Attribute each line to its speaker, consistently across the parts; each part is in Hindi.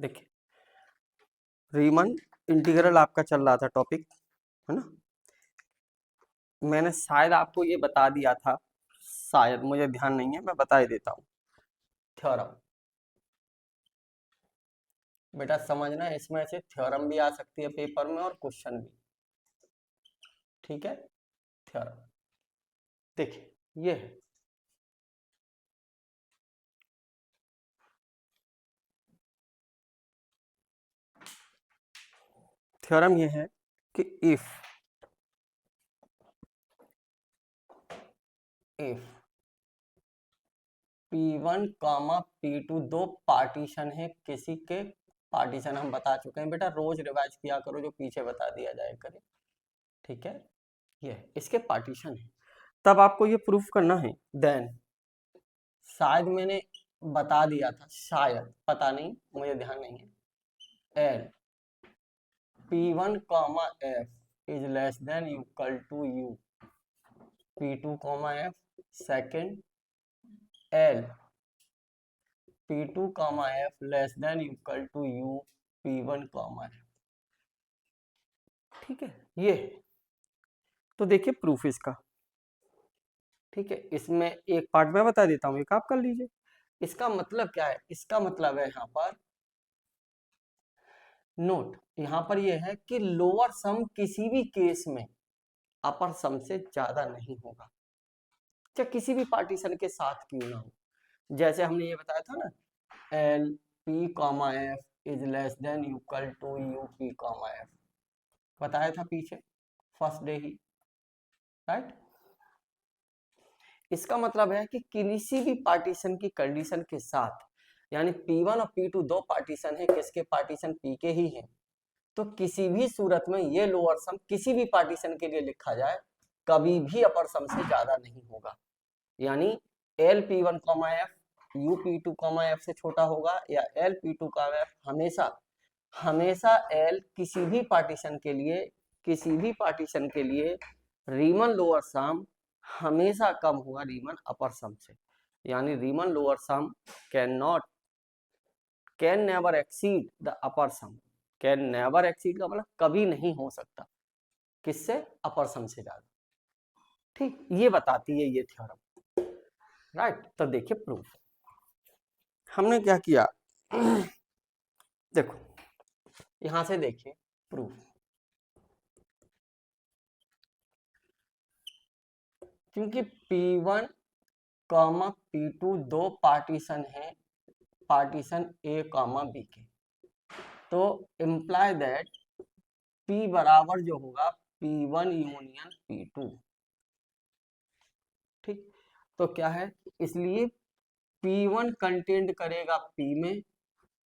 Speaker 1: देखिए रीमन इंटीग्रल आपका चल रहा था टॉपिक, है ना। मैंने शायद आपको ये बता दिया था, शायद, मुझे ध्यान नहीं है, मैं बता ही देता हूँ। थ्योरम, बेटा समझना, इसमें से थ्योरम भी आ सकती है पेपर में और क्वेश्चन भी, ठीक है। थ्योरम देखिए ये है, थ्योरम ये है कि इफ P1 कामा P2 दो पार्टीशन है किसी के, पार्टीशन हम बता चुके हैं बेटा, रोज रिवाइज किया करो जो पीछे बता दिया जाए करे, ठीक है। ये इसके पार्टीशन है, तब आपको ये प्रूफ करना है। देन शायद मैंने बता दिया था, शायद, पता नहीं, मुझे ध्यान नहीं है। L P1 comma F is less than equal to U P2 comma F, second L P2 comma F less than equal to U P1 comma F, ठीक है। ये तो देखिए प्रूफ इसका, ठीक है। इसमें एक पार्ट में बता देता हूँ, एक आप कर लीजिए। इसका मतलब क्या है, इसका मतलब है यहाँ पर नोट, यहाँ पर ये है कि लोअर सम किसी भी केस में अपर सम से ज्यादा नहीं होगा, चाहे किसी भी पार्टीशन के साथ क्यों ना हो। जैसे हमने ये बताया था ना, L P comma F is less than equal to U P comma F, बताया था पीछे फर्स्ट डे ही, राइट। इसका मतलब है कि किसी भी पार्टीशन की कंडीशन के साथ, यानी P1 और P2 दो पार्टीशन है, किसके पार्टीशन P के ही हैं, तो किसी भी सूरत में ये लोअर सम किसी भी पार्टीशन के लिए लिखा जाए कभी भी अपर सम से ज्यादा नहीं होगा। यानी L P1 F you P2 F से छोटा होगा, या एल P2 एफ हमेशा हमेशा एल किसी भी पार्टीशन के लिए, किसी भी पार्टीशन के लिए रीमन लोअर सम हमेशा कम होगा रीमन अपर सम से। यानी Riemann lower sum can never exceed the upper sum, can never exceed का मतलब कभी नहीं हो सकता, किससे, अपर सम से ज्यादा, ठीक। ये बताती है ये थ्योरम, राइट। तो देखिए प्रूफ हमने क्या किया देखो यहां से देखिए प्रूफ, क्योंकि P1 कामा P2 दो पार्टीशन है, पार्टीशन A कामा B के, तो इम्प्लाई दैट P बराबर जो होगा P1 यूनियन P2, ठीक। तो क्या है, इसलिए P1 कंटेंट करेगा P में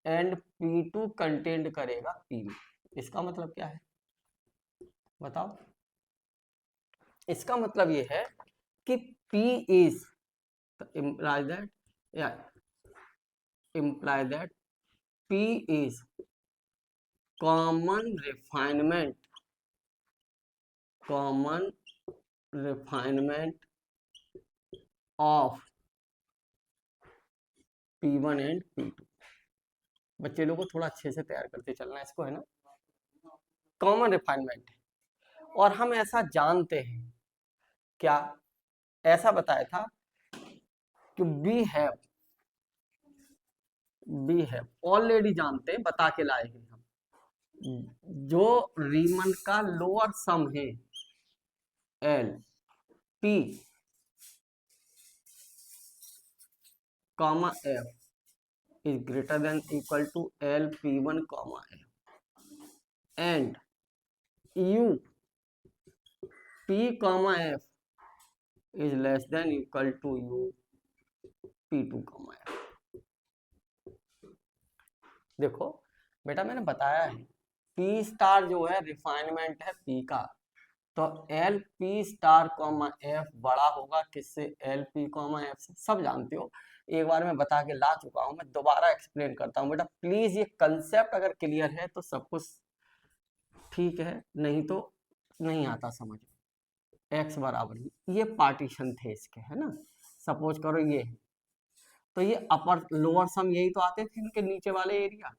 Speaker 1: एंड P2 कंटेंट करेगा P में। इसका मतलब क्या है बताओ, इसका मतलब ये है कि P is imply that, yeah, imply that P is common refinement of P1 and P2। बच्चे लोगों को थोड़ा अच्छे से तैयार करते चलना इसको, है ना। कॉमन रिफाइनमेंट है, और हम ऐसा जानते हैं, क्या ऐसा बताया था कि बी हैव ऑलरेडी जानते हैं, बता के लाए हैं हम, जो रीमन का लोअर सम है L P comma F is greater than equal to L P1 comma F and U P comma F is less than equal to U P2 comma F. देखो बेटा मैंने बताया है P स्टार जो है रिफाइनमेंट है P का, तो L P star comma F बड़ा होगा किससे, एल पी कॉमा एफ से, सब जानते हो, एक बार मैं बता के ला चुका हूं, मैं दोबारा एक्सप्लेन करता हूं बेटा, प्लीज ये कंसेप्ट अगर क्लियर है तो सब कुछ ठीक है, नहीं तो नहीं आता समझ। एक्स बराबर ये पार्टीशन थे इसके, है ना, सपोज करो ये, तो ये अपर लोअर सम यही तो आते थे इनके नीचे वाले एरिया,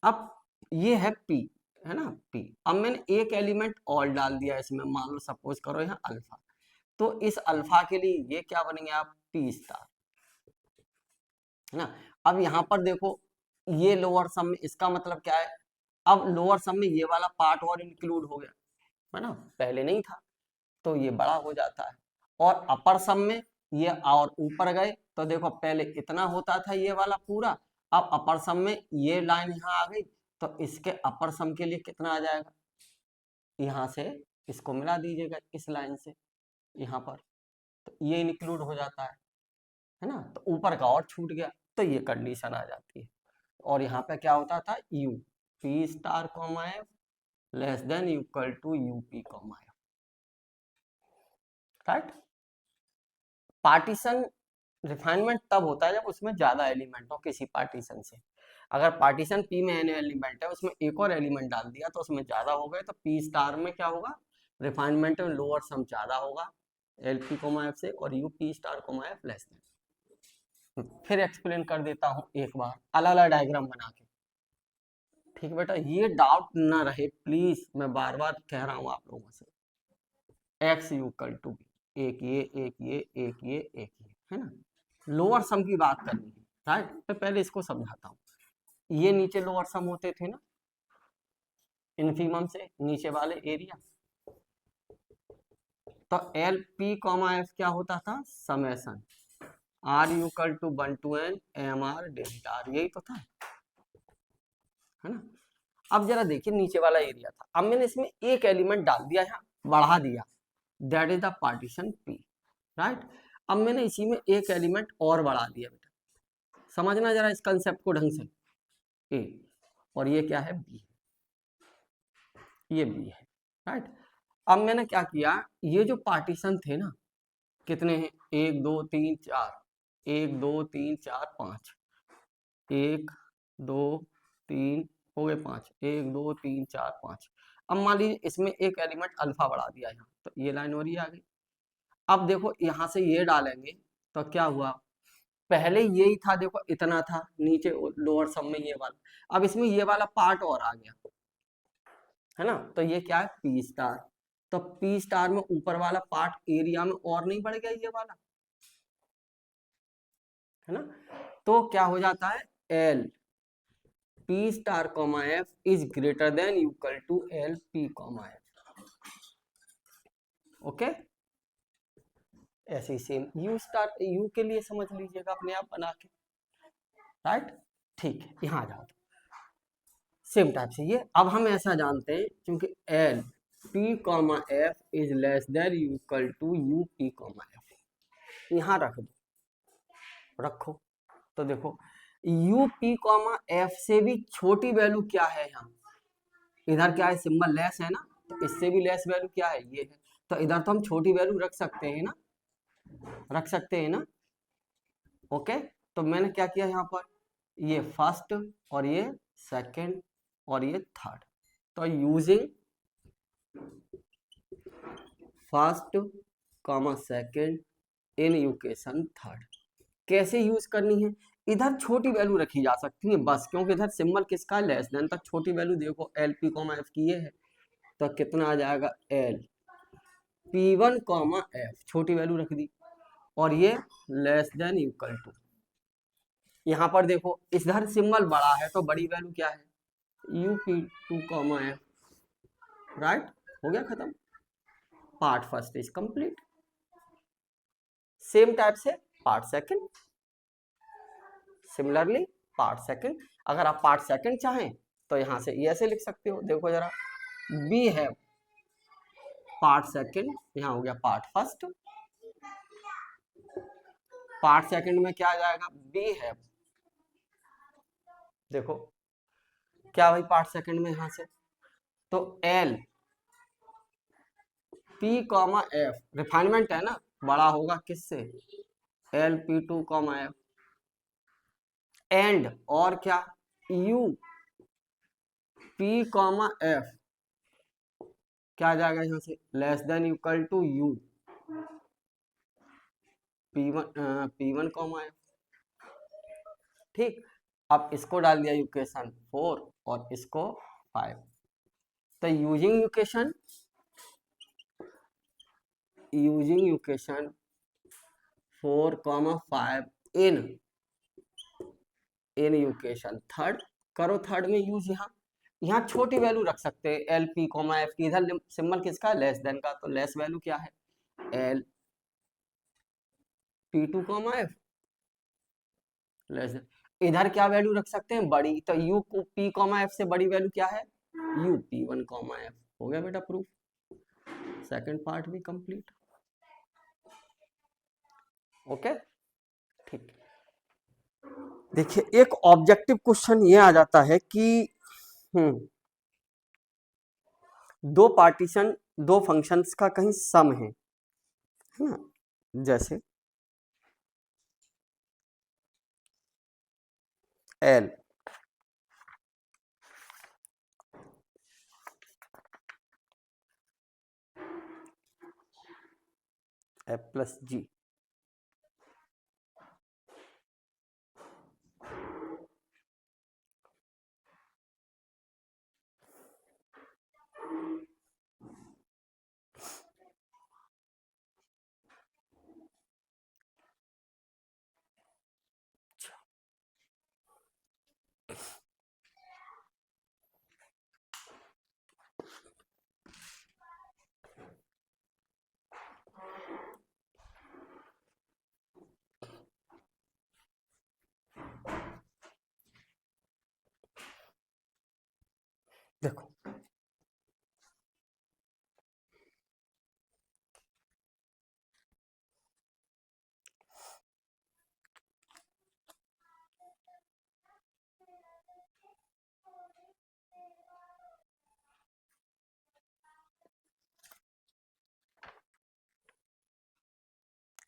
Speaker 1: अब ये है P, है ना P। अब मैंने एक एलिमेंट और डाल दिया इसमें, मान लो सपोज करो यहाँ अल्फा, तो इस अल्फा के लिए ये क्या बनेंगे आप, P स्टार, है ना। अब यहाँ पर देखो ये लोअर सम में, इसका मतलब क्या है, अब लोअर सम में ये वाला पार्ट और इंक्लूड हो गया, है ना, पहले नहीं था, तो ये बड़ा हो जाता है। और अपर सम में ये और ऊपर गए तो देखो पहले इतना होता था ये वाला पूरा, अब अपर सम में ये लाइन यहाँ आ गई, तो इसके अपर सम के लिए कितना आ जाएगा, यहाँ से इसको मिला दीजिएगा इस लाइन से यहाँ पर, तो ये इंक्लूड हो जाता है ना, तो ऊपर का और छूट गया, तो ये कंडीशन आ जाती है। और यहाँ पे क्या होता था, U P star comma F less than equal to U P comma F, right. Partition refinement तब होता है जब उसमें ज्यादा एलिमेंट हो किसी पार्टीशन से। अगर पार्टीशन पी में एन एलिमेंट है, उसमें एक और एलिमेंट डाल दिया तो उसमें ज्यादा हो गए, तो पी स्टार में क्या होगा, रिफाइनमेंट में लोअर सम ज्यादा होगा एल पी कोमा एफ से, और u P star coma F less then. फिर एक्सप्लेन कर देता हूँ एक बार अलग अलग डायग्राम बना के, ठीक है बेटा, ये डाउट ना रहे प्लीज, मैं बार बार कह रहा हूँ आप लोगों से, एक्स इक्वल टू बी, एक ये एक ये एक ये एक ये, है ना, लोअर सम की बात करनी है, राइट। मैं पहले इसको समझाता हूँ, ये नीचे लोअर सम होते थे ना, इन्फीमम से नीचे वाले एरिया, तो एल पी कॉमा एफ क्या होता था, summation R equal to 1 to n M R delta R, यही तो था, है ना। अब जरा देखिए नीचे वाला एरिया था, अब मैंने इसमें एक एलिमेंट डाल दिया, यहाँ बढ़ा दिया, that is the partition P, right. अब मैंने इसी में एक एलिमेंट और बढ़ा दिया बेटा, समझना जरा इस कंसेप्ट को ढंग से, ए, और ये क्या है बी, ये बी है, राइट। अब मैंने क्या किया, ये जो पार्टीशन थे ना, कितने हैं, 1 2 3 4, 1 2 3 4 5, 1 2 3 हो गए 5, 1 2 3 4 5। अब मान लीजिए इसमें एक एलिमेंट अल्फा बढ़ा दिया यहाँ, तो ये लाइन और ये आ गई। अब देखो यहाँ से ये डालेंगे तो क्या हुआ, पहले यही था, देखो इतना था नीचे लोअर सम में ये वाला, अब इसमें ये वाला पार्ट और आ गया, है ना, तो ये क्या है पी स्टार, तो पी स्टार में ऊपर वाला पार्ट एरिया में और नहीं बढ़ गया ये वाला, है ना, तो क्या हो जाता है, L P star comma F is greater than equal to L P comma F, okay. ऐसे ही सेम यू स्टार, यू के लिए समझ लीजिएगा अपने आप बना के, राइट, ठीक है, यहाँ आ जाओ, सेम टाइप से ये, अब हम ऐसा जानते हैं क्योंकि L P comma F is less than equal to U P comma F, यहाँ रख दो, रखो, तो देखो यू पी कॉमा एफ से भी छोटी वैल्यू क्या है, यहाँ इधर क्या है, सिंबल लेस है ना, तो इससे भी लेस वैल्यू क्या है, ये है, तो इधर तो हम छोटी वैल्यू रख सकते हैं ना, रख सकते हैं ना, ओके। तो मैंने क्या किया यहाँ पर, ये फर्स्ट और ये सेकंड और ये थर्ड, तो using first comma second in equation third, कैसे यूज करनी है, इधर छोटी वैल्यू रखी जा सकती है बस, क्योंकि इधर सिंबल किसका है, लेस देन, तक छोटी वैल्यू देखो एल पी कॉमा एफ की ये है, तो कितना आ जाएगा, L P one comma F, छोटी वैल्यू रख दी, और ये लेस देन इक्वल टू, यहाँ पर देखो इधर सिंबल बड़ा है तो बड़ी वैल्यू क्या है, U P two comma F, right, हो गया खत्म, part first is complete. Same type से part second, similarly part second, अगर आप पार्ट सेकंड चाहें तो यहां से ये ऐसे लिख सकते हो, देखो जरा, बी है पार्ट सेकंड, यहाँ हो गया पार्ट फर्स्ट, पार्ट सेकंड में क्या आ जाएगा, बी है, देखो क्या भाई पार्ट सेकंड में यहां से, तो L P comma F, refinement है ना, बड़ा होगा किससे, L P two comma F, and और क्या, यू पी कॉमा एफ, क्या आ जाएगा यहाँ से, less than equal to you P one comma F, ठीक। अब इसको डाल दिया इक्वेशन 4 और इसको 5। तो using equation 4, 5 in equation third करो। थर्ड में यूज यहाँ छोटी वैल्यू रख सकते हैं, एल पी कॉमा एफ की। इधर सिंबल किसका, लेस देन का, तो लेस वैल्यू क्या है, L P two comma F less then. इधर क्या वैल्यू रख सकते हैं, बड़ी, तो यू पी कॉमा एफ से बड़ी वैल्यू क्या है, U P one comma F. हो गया बेटा प्रूफ, सेकंड पार्ट भी कंप्लीट। ओके ठीक। देखिए एक ऑब्जेक्टिव क्वेश्चन ये आ जाता है कि दो पार्टीशन, दो फंक्शंस का कहीं सम है ना, जैसे एल एफ प्लस जी, देखो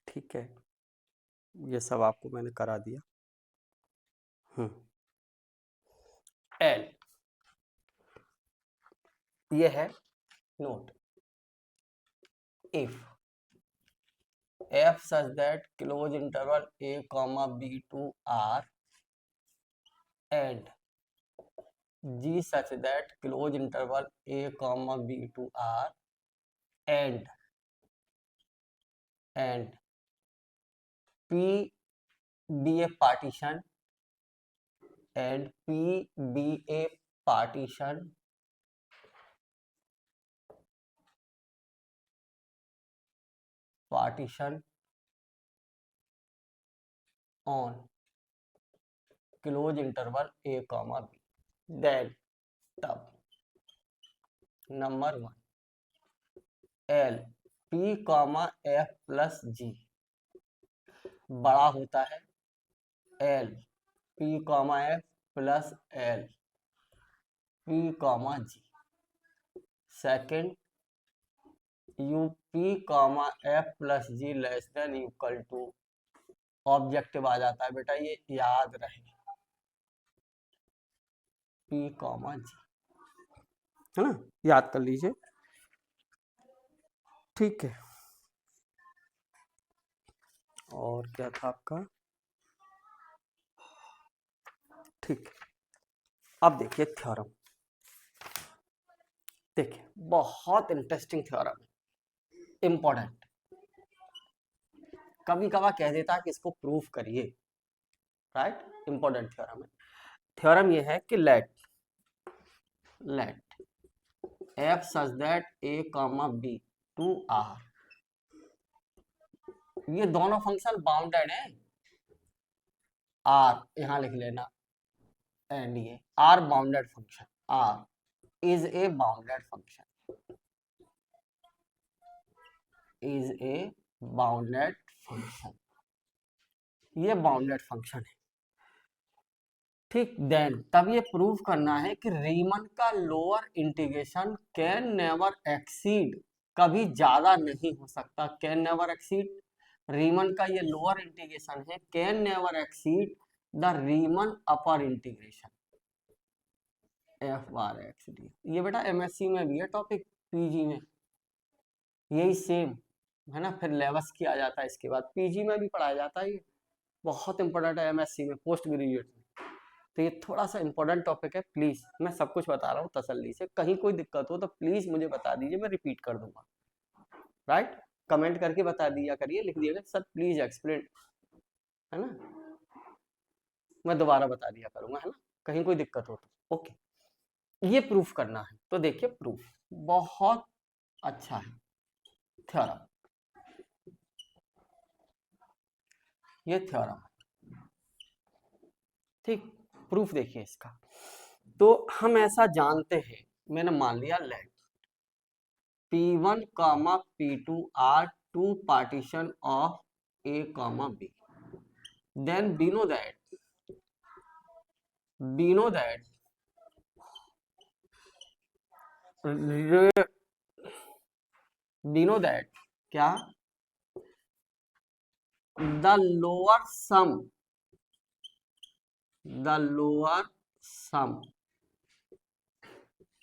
Speaker 1: ठीक है, ये सब आपको मैंने करा दिया। एल ये है note, if F such that closed interval A comma B to R and G such that closed interval A comma B to R and P be a partition and P be a partition on close interval a comma b, then तब number 1 L P comma F plus G बड़ा होता है L P comma F plus L P comma G. Second U P comma F plus G less than equal to, objective आ जाता है बेटा, ये याद रहे, पी कॉमा जी, है ना, याद कर लीजिए। ठीक है, और क्या था आपका, ठीक है। अब देखिए थ्योरम, देखिए बहुत इंटरेस्टिंग थ्योरम है, इंपॉर्टेंट, कभी कभार कह देता है कि इसको प्रूफ करिए, राइट, इंपॉर्टेंट थ्योरम है। थ्योरम ये है कि let F such that A comma B to R, ये दोनों फंक्शन बाउंडेड है, आर यहां लिख लेना, एंड ये are bounded function, R is a bounded function, is a bounded function, ये बाउंडेड फंक्शन है। ठीक, देन तब ये प्रूव करना है कि रीमन का lower integration can never exceed, कभी ज्यादा नहीं हो सकता, कैन नेवर एक्सीड, रीमन का ये लोअर इंटीग्रेशन है, can never exceed the Riemann upper integration F bar X D. ये बेटा एमएससी में भी है टॉपिक, पीजी में यही सेम है ना, फिर लेवस किया जाता है, इसके बाद पीजी में भी पढ़ाया जाता है, ये बहुत इंपॉर्टेंट है एमएससी में, पोस्ट ग्रेजुएट में। तो ये थोड़ा सा इंपॉर्टेंट टॉपिक है, प्लीज मैं सब कुछ बता रहा हूँ तसल्ली से, कहीं कोई दिक्कत हो तो प्लीज मुझे बता दीजिए, मैं रिपीट कर दूंगा, राइट? कमेंट करके बता दिया करिए, लिख दिएगा सर प्लीज एक्सप्लेन, है ना, मैं दोबारा बता दिया करूंगा, है ना, कहीं कोई दिक्कत हो तो। ओके, ये प्रूफ करना है, तो देखिए प्रूफ बहुत अच्छा है, थ्योरम, ये थ्योरम, ठीक, प्रूफ देखिए इसका। तो हम ऐसा जानते हैं, मैंने मान लिया late P1 comma P2 are two partition of A comma B. Then we know that क्या the lower sum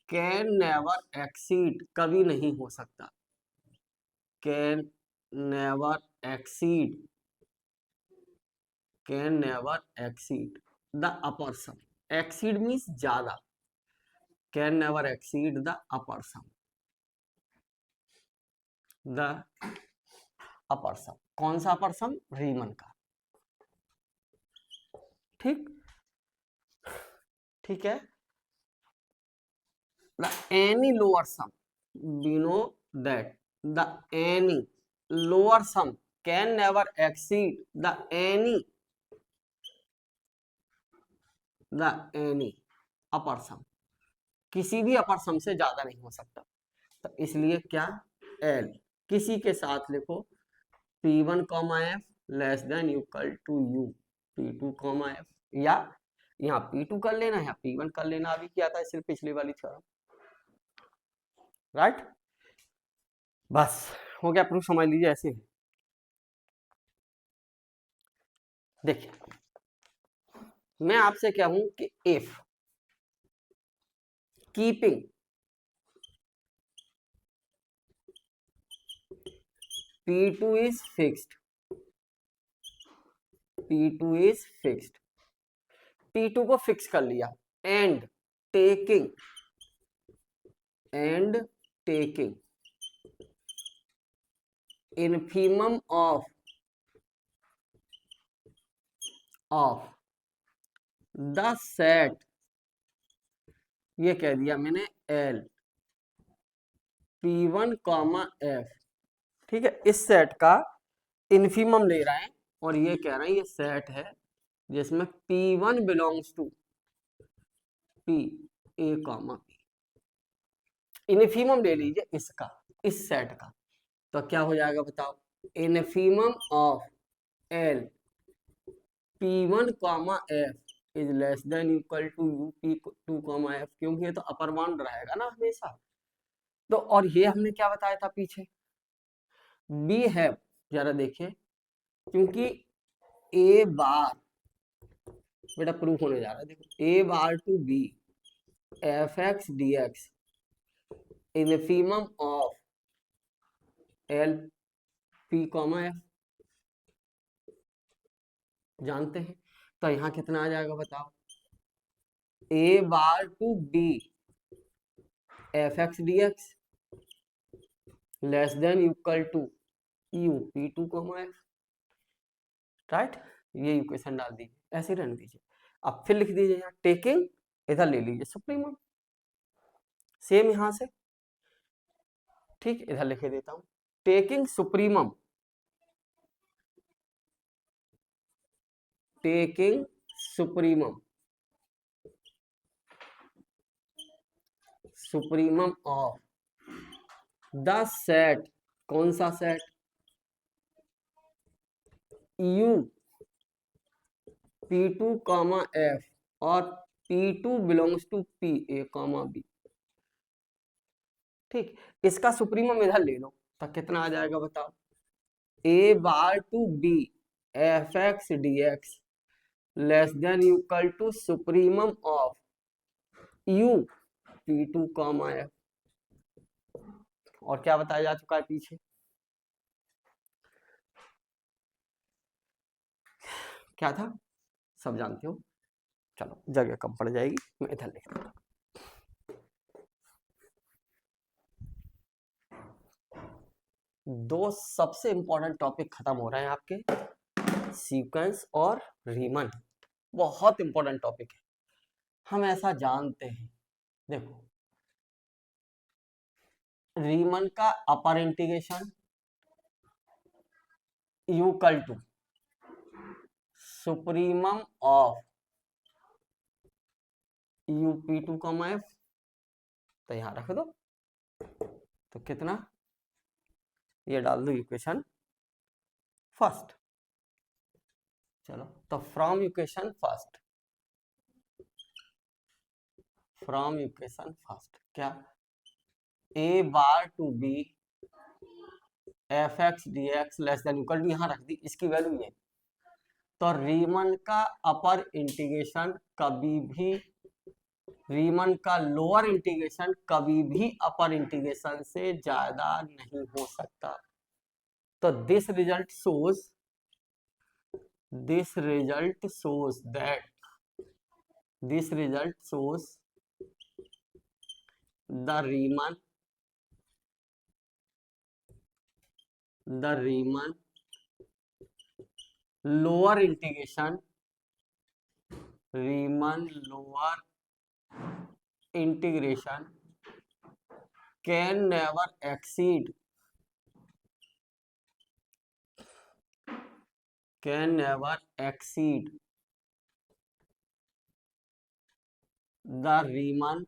Speaker 1: can never exceed, कभी नहीं हो सकता, can never exceed the upper sum. Exceed means ज्यादा, can never exceed the upper sum. The upper sum, कौन सा अपर सम? रीमन का, ठीक, ठीक है। The any lower sum, we know that the any lower sum can never exceed the any upper sum, किसी भी अपर सम से ज्यादा नहीं हो सकता, तो इसलिए क्या L किसी के साथ लिखो P1 comma F less than equal to U P2 comma F, या यहाँ P2 कर लेना है, P1 कर लेना, अभी किया था सिर्फ पिछली वाली थ्योरम, राइट? बस हो गया प्रूफ, समझ लीजिए ऐसे ही। देखिए मैं आपसे क्या हूं कि if keeping P2 is fixed, P2 को फिक्स कर लिया, and taking infimum of the set, ये कह दिया मैंने L P1 कॉमा F, ठीक है, इस सेट का इन्फीमम ले रहे हैं, और ये कह रहे हैं ये सेट है जिसमें P1 belongs to P A comma P, infimum ले लीजिए इसका, इस सेट का, तो क्या हो जाएगा बताओ, infimum of L P1 comma F is less than equal to U P2 comma F, क्योंकि ये तो अपर बाउंड रहेगा ना हमेशा, तो और ये हमने क्या बताया था पीछे, बी है, जरा देखिए, क्योंकि ए बार बेटा प्रूफ होने जा रहा है, देखो A bar to B F x D X infimum of L P comma F, जानते हैं, तो यहां कितना आ जाएगा बताओ, A bar to B F x D x less than equal to you P two comma F, right? ये इक्वेशन डाल दीजिए, ऐसे रहने दीजिए, अब फिर लिख दीजिए यहाँ टेकिंग, इधर ले लीजिए सुप्रीमम, सेम यहां से, ठीक, इधर लिखे देता हूं taking supremum, supremum of the set, कौन सा set, U P2 comma F और P2 belongs to P A comma B, ठीक, इसका सुप्रीमम इधर ले लो, तो कितना आ जाएगा बताओ, A bar to B F x D x less than equal to supremum of U P2 comma F, और क्या बताया जा चुका है पीछे, क्या था सब जानते हो, चलो जगह कम पड़ जाएगी, मैं इधर लिख दूंगा। दो सबसे इंपॉर्टेंट टॉपिक खत्म हो रहे हैं आपके, सीक्वेंस और रीमन। बहुत इंपॉर्टेंट टॉपिक है, हम ऐसा जानते हैं। देखो, रीमन का upper integration equal to supremum of UP2, F, तो यहां रख दो। तो कितना, ये डाल दो इक्वेशन फर्स्ट। चलो, तो फ्रॉम इक्वेशन फर्स्ट, क्या a bar to B fx dx less than equal to, यहां रख दी, इसकी वैल्यू ये। तो रीमन का अपर इंटीग्रेशन कभी भी, रीमन का लोअर इंटीग्रेशन कभी भी अपर इंटीग्रेशन से ज्यादा नहीं हो सकता। तो this result shows that the Riemann lower integration can never exceed the Riemann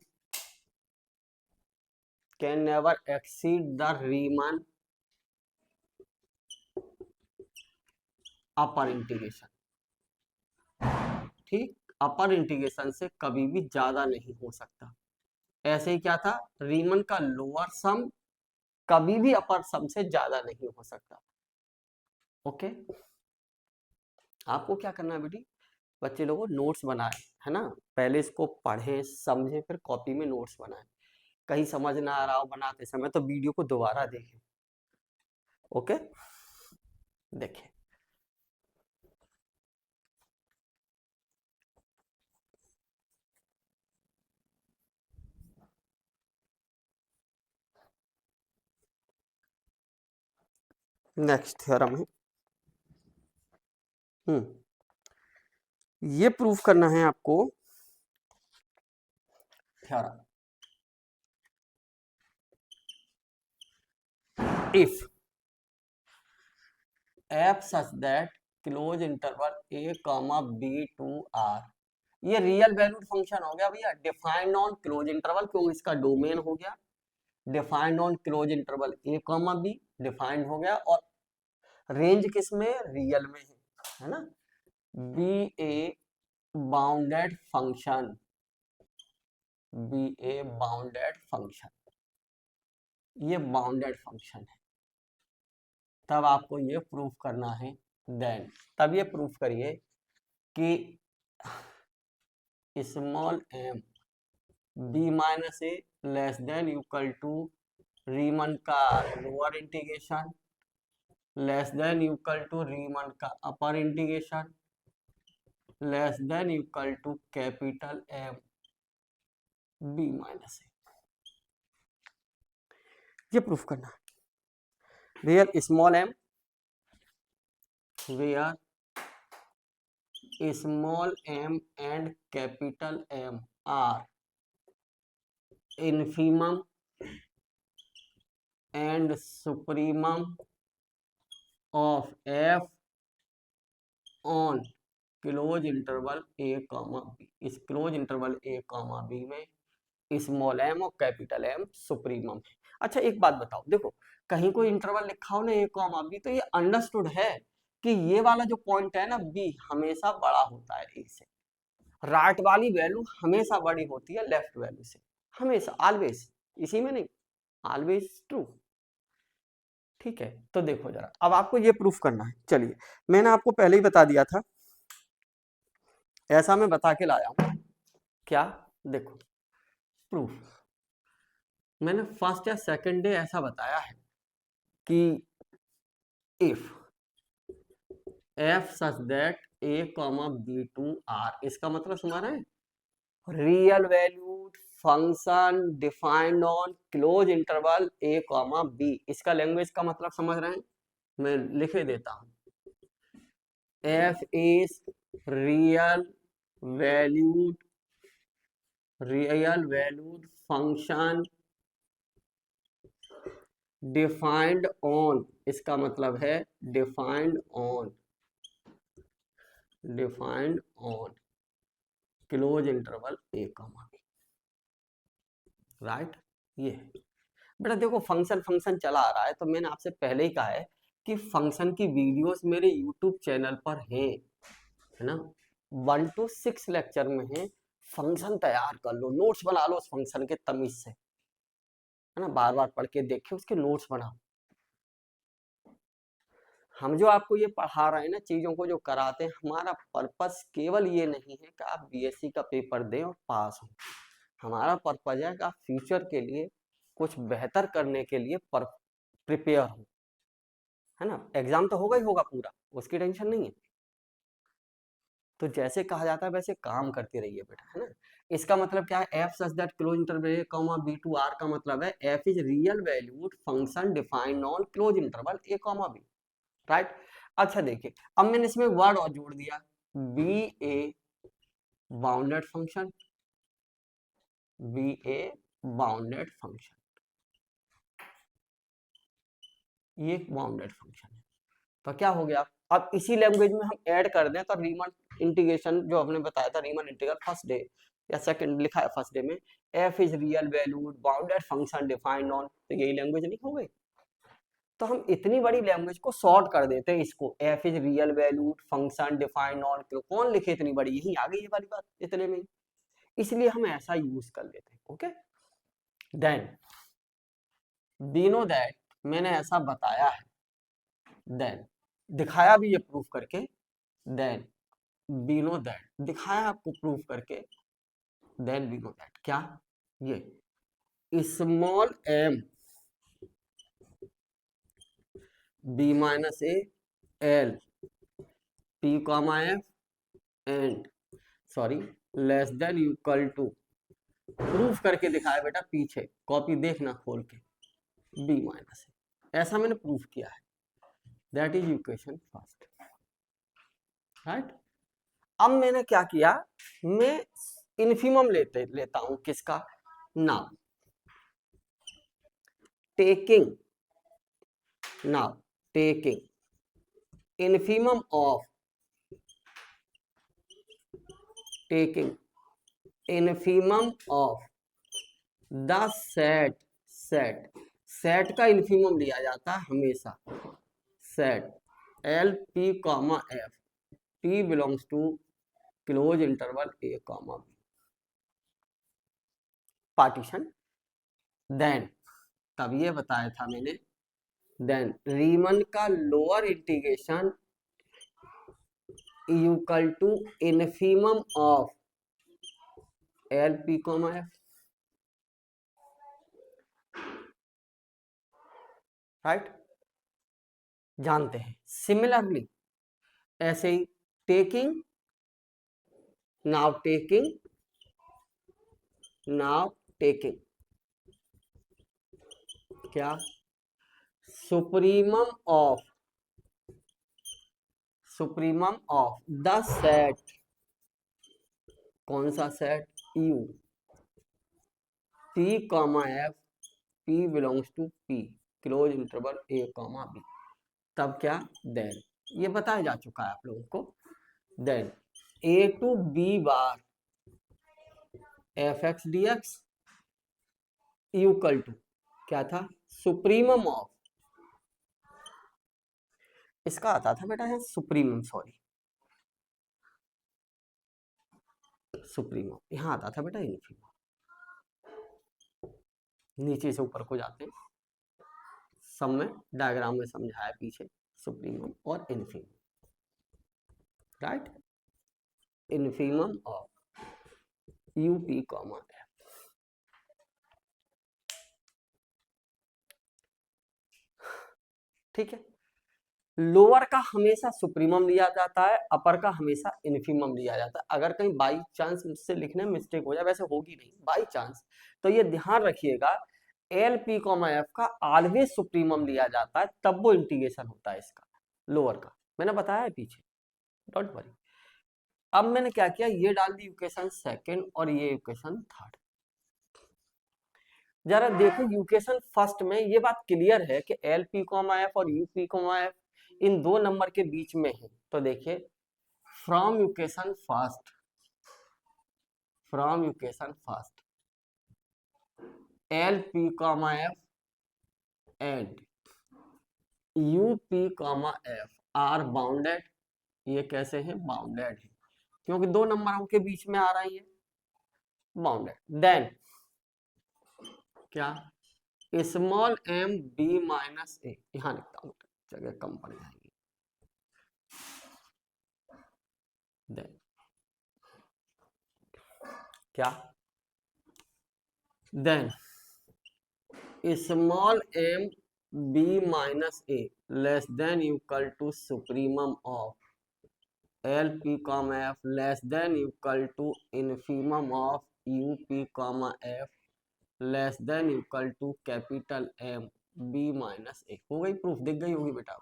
Speaker 1: upper integration. ठीक, अपर इंटीग्रेशन से कभी भी ज्यादा नहीं हो सकता। ऐसे ही क्या था, रीमन का लोअर सम कभी भी अपर सम से ज्यादा नहीं हो सकता। ओके, आपको क्या करना है बेटी, बच्चे लोगों नोट्स बनाए, है ना, पहले इसको पढ़े समझे, फिर कॉपी में नोट्स बनाए। कहीं समझ ना आ रहा हो बनाते समय तो वीडियो को दोबारा देखें। ओके, देखिए नेक्स्ट थ्योरम है, ये प्रूफ करना है आपको theorem, if f such that close interval a, b to r, ये रियल वैल्यूड फंक्शन हो गया भैया, डिफाइंड ऑन क्लोज इंटरवल, क्यों इसका डोमेन हो गया defined on closed interval a, b, defined हो गया, और रेंज किस में, रियल में है ना, बी ए बाउंडेड फंक्शन, ये बाउंडेड फंक्शन है। तब आपको ये प्रूफ करना है, देन तब ये प्रूफ करिए कि small m b minus A less than equal to Riemann का lower integration less than equal to Riemann का upper integration less than equal to capital M b minus A, ये प्रूफ करना है। Where small m and capital M are infimum and supremum of f on close interval a, b, इस क्लोज इंटरवल a, b में स्मॉल m और कैपिटल M सुप्रीमम है। अच्छा एक बात बताओ, देखो कहीं कोई इंटरवल लिखा हो ना a, b, तो ये अंडरस्टूड है कि ये वाला जो पॉइंट है ना b हमेशा बड़ा होता है a से, राइट वाली वैल्यू हमेशा बड़ी होती है लेफ्ट वैल्यू से, हमेशा, ऑलवेज, इसी में नहीं, ऑलवेज ट्रू। ठीक है, तो देखो जरा, अब आपको ये प्रूफ करना है। चलिए, मैंने आपको पहले ही बता दिया था, ऐसा मैं बता के लाया हूं, क्या, देखो प्रूफ मैंने फर्स्ट या सेकंड डे ऐसा बताया है कि if F such that A comma B to R, इसका मतलब समझ रहे हैं, real valued function defined on closed interval A comma B, इसका लैंग्वेज का मतलब समझ रहे हैं, मैं लिखे देता हूं, F is real valued function defined on, इसका मतलब है defined on closed interval A comma B, right. ये बेटा देखो फंक्शन फंक्शन चला आ रहा है, तो मैंने आपसे पहले ही कहा है कि फंक्शन की वीडियोस मेरे यूट्यूब चैनल पर हैं, है ना, 1 to 6 लेक्चर में है, फंक्शन तैयार कर लो, नोट्स बना लो उस फंक्शन के तमीज से, है ना, बार बार पढ़ के देखिए, उसके नोट्स बनाओ। हम जो आपको ये पढ़ा रहे हैं ना, चीजों को जो कराते हैं, हमारा पर्पस केवल ये नहीं है कि आप बीएससी का पेपर दें और पास हो, हमारा पर्पज है कि आप फ्यूचर के लिए कुछ बेहतर करने के लिए प्रिपेयर हो, है ना, एग्जाम तो होगा ही होगा पूरा, उसकी टेंशन नहीं है, तो जैसे कहा जाता है वैसे काम करते रहिए बेटा, है ना। इसका मतलब क्या है, F such that closed interval comma B to R का मतलब है F is real valued function defined on closed interval A comma B, right. अच्छा देखिए, अब मैंने इसमें वर्ड और जोड़ दिया, be a bounded function, be a bounded function, ये एक बाउंडेड फंक्शन है, तो क्या हो गया, अब इसी लैंग्वेज में हम ऐड कर दें, तो रीमन इंटीग्रेशन जो हमने बताया था, रीमन इंटीग्रल फर्स्ट डे या सेकंड लिखा है फर्स्ट डे में, F is real valued bounded function defined on, तो यही लैंग्वेज नहीं हो गई, तो हम इतनी बड़ी लैंग्वेज को शॉर्ट कर देते हैं, इसको F is real valued function defined on, कौन लिखे इतनी बड़ी, यही आ गई ये वाली बात इतने में, इसलिए हम ऐसा यूज कर लेते हैं, okay. Then we know that, मैंने ऐसा बताया है, देन दिखाया भी ये प्रूफ करके, देन वी नो दैट दिखाया आपको प्रूफ करके, देन वी नो दैट क्या, ये small M B minus A L P comma F and sorry less than equal to, proof करके दिखाया बेटा, पीछे कॉपी देखना खोल के, बी माइनस ए, ऐसा मैंने प्रूफ किया है, that is equation first, right. अब मैंने क्या किया, मैं इन्फीमम लेता हूं किसका, now taking infimum of the set का इन्फीमम लिया जाता है हमेशा, set L P comma F, P belongs to closed interval A comma B, partition, then तब ये बताया था मैंने, देन रीमन का lower integration equal to infimum of L P comma F, right, जानते हैं। सिमिलरली ऐसे ही टेकिंग नाउ टेकिंग क्या, सुप्रीमम ऑफ द सेट, कौन सा set, U P comma F, P belongs to P closed interval A comma B, तब क्या, देन ये बताया जा चुका है आप लोगों को, then A to B bar F x D x equal to क्या था, सुप्रीमम ऑफ, इसका आता था बेटा है सुप्रीमम, सॉरी सुप्रीमम, यहां आता था बेटा इन्फीमम, नीचे से ऊपर को जाते हैं, सब में डायग्राम में समझाया पीछे, सुप्रीमम और infimum, right, infimum of UP comma F, ठीक है। लोअर का हमेशा सुप्रीमम लिया जाता है, अपर का हमेशा इन्फीमम लिया जाता है। अगर कहीं बाई चांस मुझसे लिखने में मिस्टेक हो जाए, वैसे होगी नहीं, बाई चांस, तो ये ध्यान रखिएगा, एल पी कॉमा एफ का ऑलवेज सुप्रीमम लिया जाता है, तब वो इंटीग्रेशन होता है इसका, लोअर का। मैंने बताया है पीछे, डोंट वरी। अब मैंने क्या किया, ये डाल दी इक्वेशन सेकंड और ये इक्वेशन थर्ड। जरा देखो इक्वेशन फर्स्ट में ये बात क्लियर है कि एल पी कॉमा एफ और यू पी कॉमा एफ इन दो नंबर के बीच में है। तो देखिए, from equation first, from equation first L P comma F and U P comma F R bounded. ये कैसे हैं, बाउंडेड है, क्योंकि दो नंबरों के बीच में आ रही है, बाउंडेड। देन क्या, small M B minus A, यहां लिखता हूं, जगह कम पड़ जाएगी। देन क्या, then small M B minus A less than equal to supremum of L P comma F less than equal to infimum of U P comma F less than equal to capital M B minus A. हो गई प्रूफ, दिख गई होगी बेटा।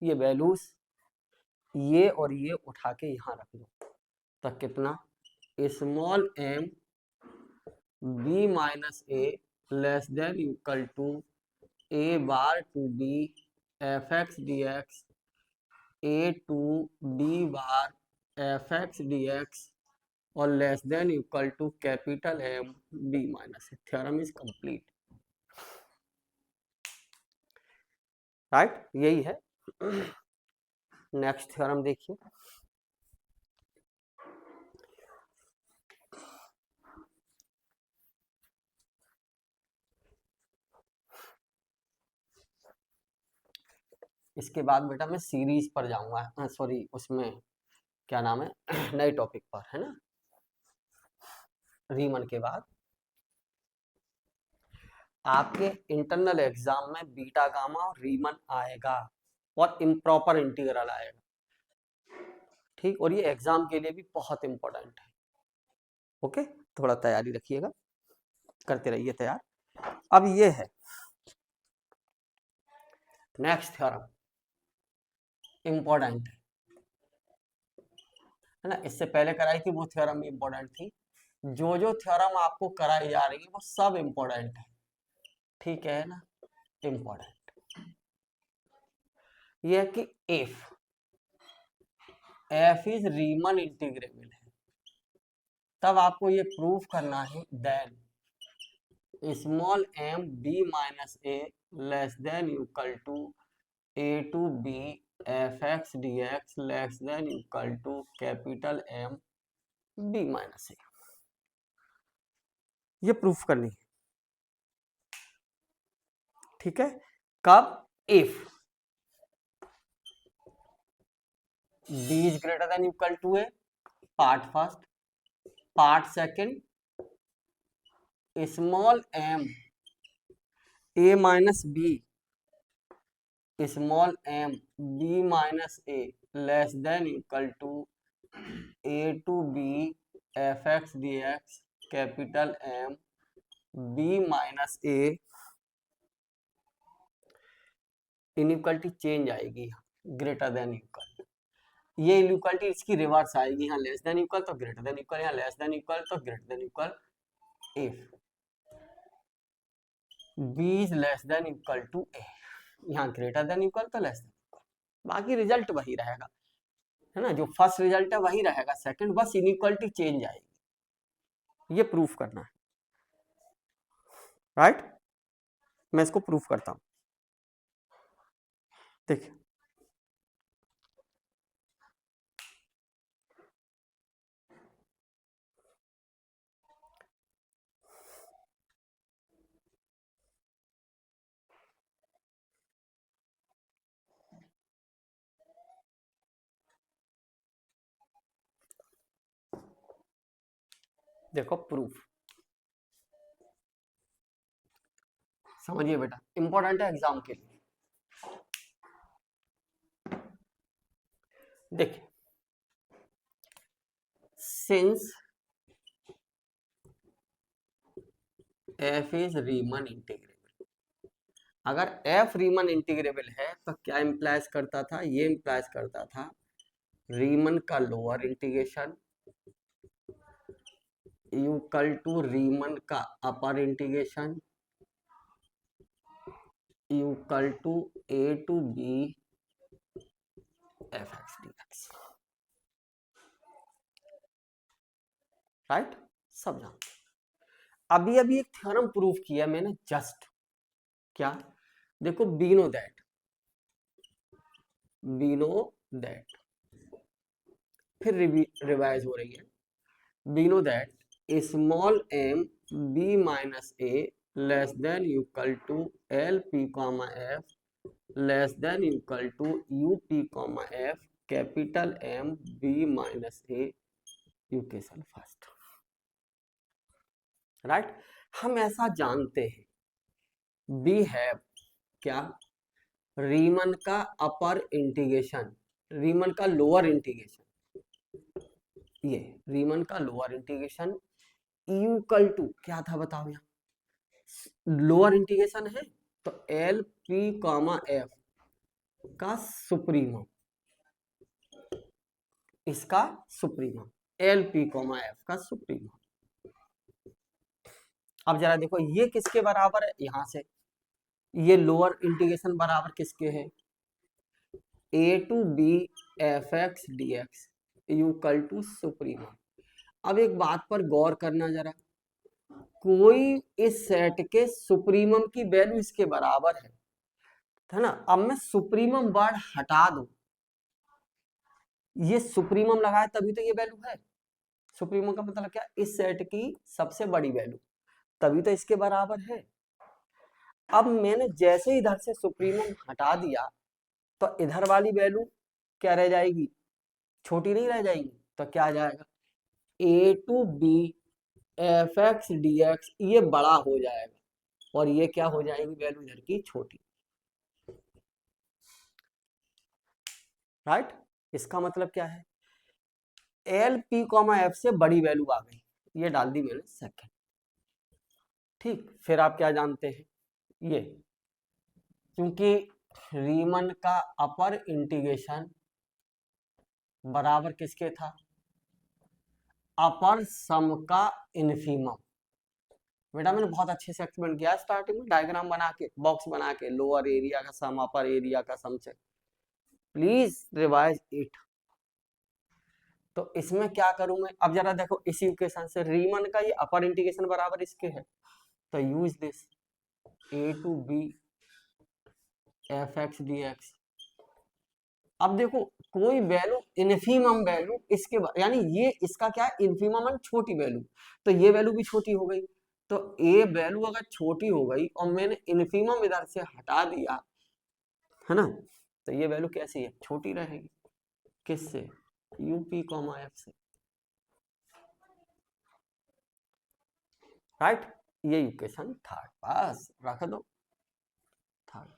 Speaker 1: ये वैल्यूज ये और ये उठा के यहां रख दो, तो कितना, small M B minus A less than equal to A bar to B F x D X A to B bar F x D X और less than equal to capital M B minus A. Theorem is complete, right, यही है। नेक्स्ट थ्योरम देखिए, इसके बाद बेटा मैं सीरीज पर जाऊंगा, सॉरी उसमें क्या नाम है, नए टॉपिक पर, है ना, रीमन के बाद आपके इंटरनल एग्जाम में बीटा गामा और रीमन आएगा और इम्प्रॉपर इंटीग्रल आएगा, ठीक, और ये एग्जाम के लिए भी बहुत इंपॉर्टेंट है। ओके, थोड़ा तैयारी रखिएगा, करते रहिए तैयार। अब ये है नेक्स्ट थ्योरम, इंपॉर्टेंट है ना, इससे पहले कराई थी वो थ्योरम भी इंपॉर्टेंट थी। जो थ्योरम आपको कराई जा रही है वो सब इंपॉर्टेंट है, ठीक है ना, इंपॉर्टेंट। ये है कि if F is Riemann integrable है, तब आपको ये प्रूफ करना है then small M B minus A less than equal to A to B F x D x less than equal to capital M B minus A. ये प्रूफ करनी है, ठीक है। कब, if B is greater than equal to A, part first, part second, small M A minus B, small M B minus A less than equal to A to B F x D X capital M B minus A. Inequality change आएगी, ग्रेटर देन इक्वल, ये इनइक्वलिटी इसकी रिवर्स आएगी, यहाँ लेस देन इक्वल तो ग्रेटर देन इक्वल, यहाँ लेस देन इक्वल तो greater than equal. If b is less than equal to a, यहाँ ग्रेटर देन इक्वल तो लेस देन इक्वल, बाकी रिजल्ट वही रहेगा, है ना, जो फर्स्ट रिजल्ट है वही रहेगा, सेकंड बस इनइक्वलिटी चेंज आएगी। ये प्रूफ करना है, राइट, मैं इसको प्रूफ करता हूं, देखिए देखो प्रूफ, समझिए बेटा, इंपॉर्टेंट है एग्जाम के लिए। देखिए, since f is Riemann integrable, अगर f रीमन इंटीग्रेबल है तो क्या इंप्लाइज करता था, ये इंप्लाइज करता था रीमन का lower integration equal to Riemann का upper integration equal to a to b fx dx, right. सब जानते, अभी अभी एक थ्योरम प्रूव किया मैंने जस्ट, क्या, देखो वी नो दैट, फिर रिवाइज हो रही है, we know that small m b minus a less than equal to L P comma F less than equal to U P comma F capital M b minus a equation first, right. हम ऐसा जानते हैं बी है क्या, रीमन का अपर इंटीग्रेशन, रीमन का लोअर इंटीग्रेशन, ये रीमन का लोअर इंटीग्रेशन इक्वल टू क्या था बताओ, यहाँ लोअर इंटीग्रेशन है तो एल पी कॉमा एफ का सुप्रीमम, इसका supremum L P comma F का सुप्रीमम। अब जरा देखो ये किसके बराबर है, यहां से ये लोअर इंटीग्रेशन बराबर किसके है, A to B F x D x equal to supremum. अब एक बात पर गौर करना जरा, कोई इस सेट के सुप्रीमम की वैल्यू इसके बराबर है ना। अब मैं सुप्रीमम वर्ड हटा दूं, ये सुप्रीमम लगाए तभी तो ये वैल्यू है, सुप्रीमम का मतलब क्या, इस सेट की सबसे बड़ी वैल्यू, तभी तो इसके बराबर है। अब मैंने जैसे ही इधर से सुप्रीमम हटा दिया तो इधर वाली वैल्यू क्या रह जाएगी, छोटी नहीं रह जाएगी, तो क्या आ जाएगा A to B F x D X, ये बड़ा हो जाएगा और ये क्या हो जाएगी वैल्यू इधर की छोटी, राइट। इसका मतलब क्या है, एल पी कॉमा एफ से बड़ी वैल्यू आ गई, ये डाल दी मैंने सेकंड, ठीक। फिर आप क्या जानते हैं, ये क्योंकि रीमन का अपर इंटीग्रेशन बराबर किसके था, अपर सम का इनफीमम। बेटा मैंने बहुत अच्छे से एक्सप्लेन किया स्टार्टिंग में, डायग्राम बना के, बॉक्स बना के, लोअर एरिया का सम अपर एरिया का सम से, प्लीज रिवाइज इट। तो इसमें क्या करूं मैं, अब जरा देखो इसी इक्वेशन से रीमन का ये अपर इंटीग्रेशन बराबर इसके है, तो use this A to B F x D X. अब देखो कोई वैल्यू इनफीमम वैल्यू इसके यानी ये इसका क्या है इनफीमम एंड छोटी वैल्यू, तो ये वैल्यू भी छोटी हो गई, तो ए वैल्यू अगर छोटी हो गई और मैंने इनफीमम इधर से हटा दिया है ना, तो ये वैल्यू कैसी है, छोटी रहेगी, किससे, यूपी कॉमा एफ से, राइट। ये इक्वेशन थर्ड, पास रख दो third.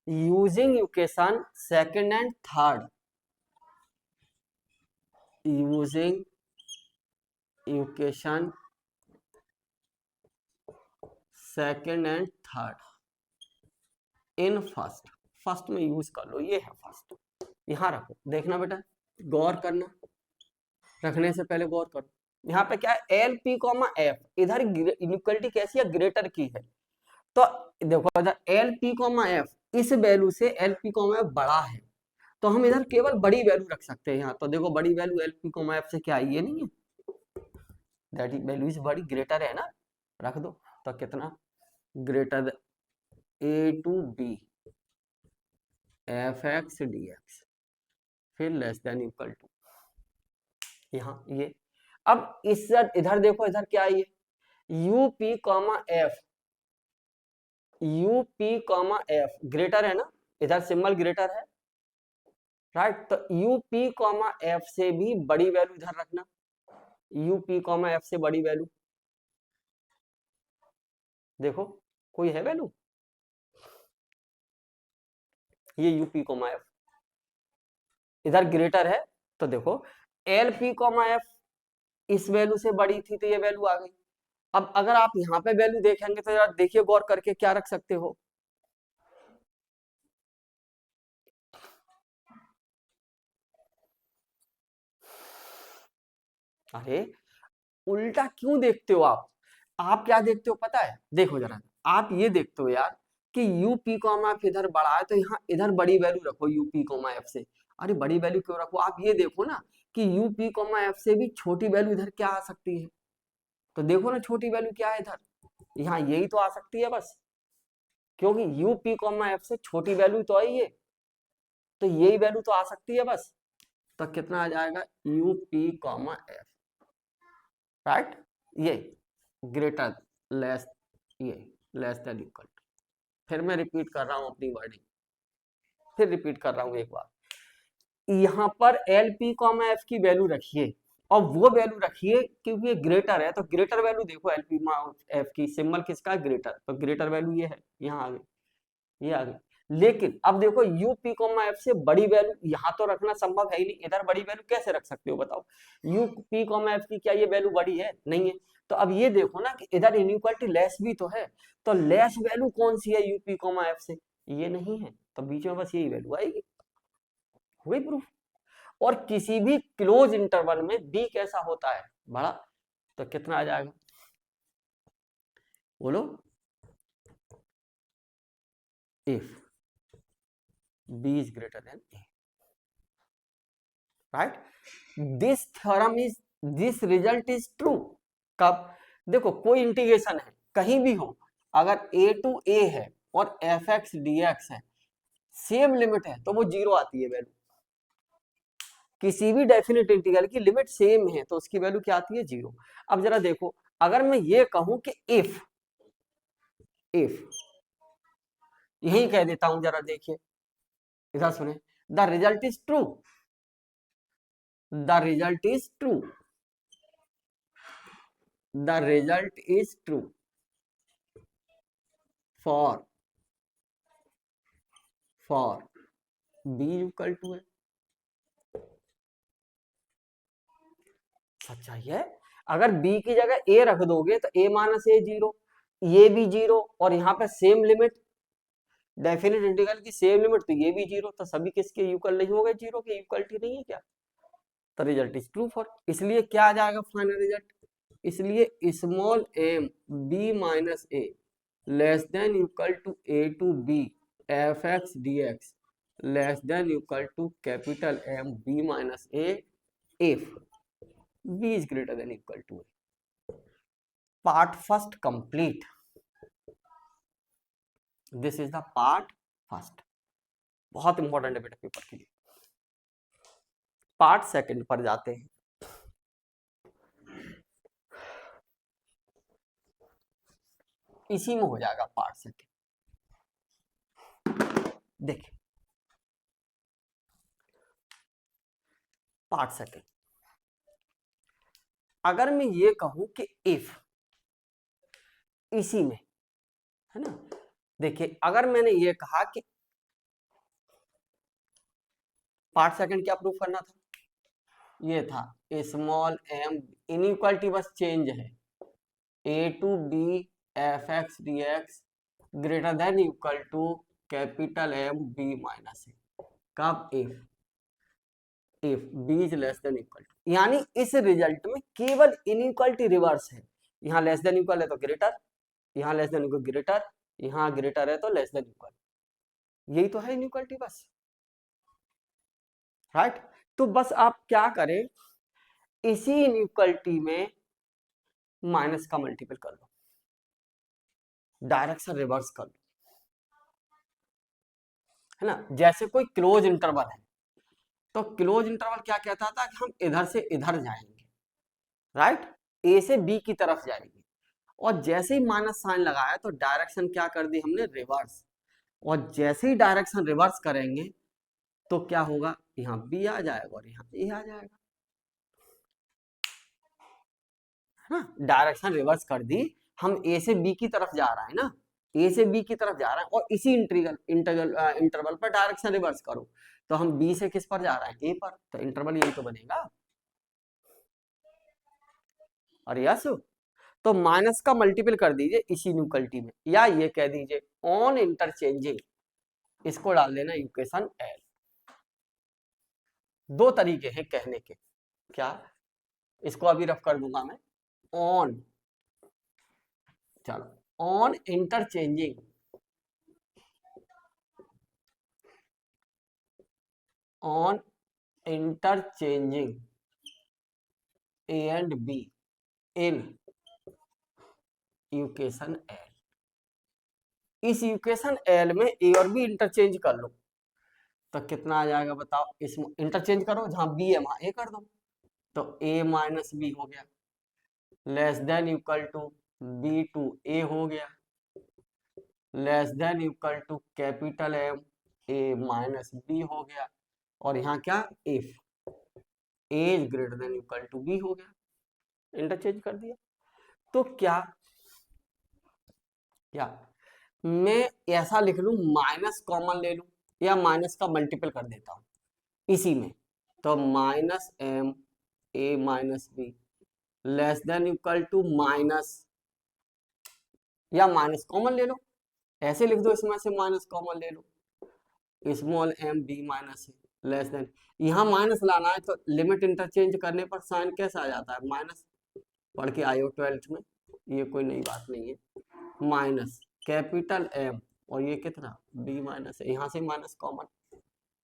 Speaker 1: Using equation second and third, using equation second and third in first, first में यूज कर लो, ये है फर्स्ट, यहां रखो, देखना बेटा गौर करना, रखने से पहले गौर करो, यहाँ पे क्या है एल पी कॉमा एफ, इधर इनइक्वालिटी कैसी है, ग्रेटर की है, तो देखो इधर एल पी कॉमा एफ इस वैल्यू से एल पी कॉमा एफ बड़ा है, तो हम इधर केवल बड़ी वैल्यू रख सकते हैं यहाँ, तो देखो बड़ी value L P comma F से क्या है, ये नहीं है, दैट वैल्यू इज बड़ी ग्रेटर है ना, रख दो, तो कितना greater A to B F x D X फिर लेस देन इक्वल टू, यहाँ ये। अब इस इधर देखो इधर क्या है, ये U P comma F, U P comma F greater है ना, इधर सिंबल ग्रेटर है, राइट। तो यू पी कॉमा एफ से भी बड़ी वैल्यू इधर रखना, यू पी कॉमा एफ से बड़ी वैल्यू, देखो कोई है वैल्यू, ये यू पी कॉमा एफ, इधर ग्रेटर है, तो देखो एल पी कॉमा एफ इस वैल्यू से बड़ी थी तो ये वैल्यू आ गई। अब अगर आप यहाँ पे वैल्यू देखेंगे तो यार देखिए गौर करके क्या रख सकते हो, अरे उल्टा क्यों देखते हो आप क्या देखते हो पता है, देखो जरा आप ये देखते हो यार कि यू पी कॉमा एफ इधर बड़ा है तो यहाँ इधर बड़ी वैल्यू रखो यू पी कॉमा एफ से। अरे बड़ी वैल्यू क्यों रखो, आप ये देखो ना कि यू पी कॉमा एफ से भी छोटी वैल्यू इधर क्या आ सकती है, तो देखो ना छोटी वैल्यू क्या है इधर, यहाँ यही तो आ सकती है बस, क्योंकि यू पी कॉमा एफ से छोटी वैल्यू तो है ये, तो यही वैल्यू तो आ सकती है बस। तो कितना आ जाएगा U P comma F, right, ये ग्रेटर लेस, ये लेस देन इक्वल। फिर मैं रिपीट कर रहा हूं अपनी वर्डिंग, फिर रिपीट कर रहा हूं एक बार, यहां पर एल पी कॉमा एफ की वैल्यू रखिए और वो वैल्यू रखिए क्योंकि ये ग्रेटर है, तो ग्रेटर वैल्यू देखो एल पी एफ की सिंबल किसका है, ग्रेटर, तो ग्रेटर वैल्यू ये है, यहाँ आ गई, ये आ गई। लेकिन अब देखो यू पी कॉमा एफ से बड़ी वैल्यू यहाँ तो रखना संभव है ही नहीं, इधर बड़ी वैल्यू कैसे रख सकते हो बताओ, यू पी कॉमा एफ की क्या ये वैल्यू बड़ी है, नहीं है। तो अब ये देखो ना कि इधर इनइक्वालिटी लेस भी तो है, तो लेस वैल्यू कौन सी है यू पी कॉमा एफ से, ये नहीं है, तो बीच में बस यही वैल्यू आएगी, हो गई प्रूफ। और किसी भी क्लोज इंटरवल में बी कैसा होता है, बड़ा, तो कितना आ जाएगा बोलो, if b is greater than a, right, this theorem is, this result is true। कब, देखो कोई इंटीग्रेशन है कहीं भी हो, अगर a टू a है और fx dx है, सेम लिमिट है तो वो जीरो आती है वैल्यू, किसी भी डेफिनेट इंटीग्रल की लिमिट सेम है तो उसकी वैल्यू क्या आती है, जीरो। अब जरा देखो अगर मैं ये कहूं कि इफ यही कह देता हूं, जरा देखिए इधर सुने, the result is true, the result is true, the result is true for b equal to है, सच्चाई है। अगर b की जगह a रख दोगे तो a माइनस ए जीरो, ये भी जीरो, और यहाँ पे सेम लिमिट, डेफिनेट इंटीग्रल की सेम लिमिट, तो ये भी जीरो, तो सभी किसके इक्वल नहीं हो गए, जीरो के इक्वलिटी नहीं है क्या, तो रिजल्ट इज ट्रू फॉर, इसलिए क्या आ जाएगा फाइनल रिजल्ट, इसलिए small m b minus A less than equal to a to b F x D x less than equal to capital M b minus a if b is greater than equal to a। Part first complete, this is the part first, बहुत इंपॉर्टेंट है बेटा पेपर के लिए। पार्ट सेकंड पर जाते हैं, इसी में हो जाएगा पार्ट सेकंड। देखिए पार्ट सेकंड, अगर मैं ये कहूं कि इफ इसी में, है ना, देखिए अगर मैंने ये कहा कि पार्ट सेकंड क्या प्रूफ करना था, ये था स्मॉल m, इनइक्वालिटी बस चेंज है, a to b F x D X greater than equal to capital M b minus A, कब, if b is less than equal to, यानी इस रिजल्ट में केवल इनइक्वालिटी रिवर्स है, यहाँ लेस देन इक्वल है तो ग्रेटर, यहाँ लेस देन इक्वल ग्रेटर, यहाँ ग्रेटर है तो लेस देन इक्वल, यही तो है इनइक्वालिटी बस, राइट। तो बस आप क्या करें, इसी इनइक्वालिटी में माइनस का मल्टीपल कर लो, डायरेक्शन रिवर्स कर लो, है ना, जैसे कोई क्लोज इंटरवल है, तो क्लोज इंटरवल क्या कहता था कि हम इधर से इधर जाएंगे, राइट, ए से बी की तरफ जाएंगे, और जैसे ही माइनस साइन लगाया तो डायरेक्शन क्या कर दी हमने, रिवर्स, और जैसे ही डायरेक्शन रिवर्स करेंगे तो क्या होगा, यहाँ बी आ जाएगा और यहाँ ए आ जाएगा, है ना, डायरेक्शन रिवर्स कर दी, हम ए से बी की तरफ जा रहे हैं ना, ए से बी की तरफ जा रहे हैं, और इसी इंटरवल पर डायरेक्शन रिवर्स करो तो हम बी से किस पर जा रहे हैं, ए पर, तो इंटरवल यही तो बनेगा। और यस, तो माइनस का मल्टीपल कर दीजिए इसी न्यूक्लिटी में, या ये कह दीजिए ऑन इंटरचेंजिंग, इसको डाल देना इक्वेशन एल। दो तरीके हैं कहने के, क्या, इसको अभी रफ कर दूंगा मैं, ऑन, चलो on interchanging, on interchanging A and be in equation L. इस इक्वेशन एल में ए और बी इंटरचेंज कर लो, तो कितना आ जाएगा बताओ, इस इंटरचेंज करो, जहां बी है वहां ए कर दो, तो ए माइनस बी हो गया, less than equal to B to A हो गया, less than equal to capital M A minus B हो गया, और यहाँ क्या, if A is greater than equal to B हो गया, इंटरचेंज कर दिया। तो क्या क्या मैं ऐसा लिख लूं, माइनस कॉमन ले लूं, या माइनस का मल्टीपल कर देता हूं इसी में, तो minus m A minus b less than equal to minus, या माइनस कॉमन ले लो, ऐसे लिख दो, इसमें से माइनस कॉमन ले लो, small M B minus less than, यहाँ माइनस लाना है तो लिमिट इंटरचेंज करने पर साइन कैसा आ जाता है, माइनस, पढ़ के आए हो 12th में, ये कोई नई बात नहीं है, माइनस कैपिटल एम, और ये कितना बी माइनस है, यहाँ से माइनस कॉमन,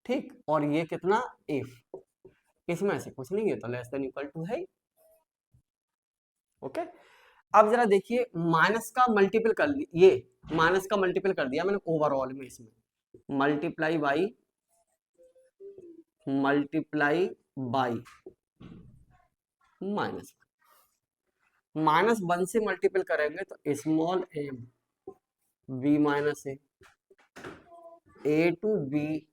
Speaker 1: ठीक, और ये कितना इफ, इसमें से कुछ नहीं है तो लेस देन इक्वल टू है, ओके। अब जरा देखिए, माइनस का मल्टीपल कर ये माइनस का मल्टीपल कर दिया मैंने ओवरऑल में, इसमें multiply by minus, minus one से मल्टीपल करेंगे तो small M B minus A to B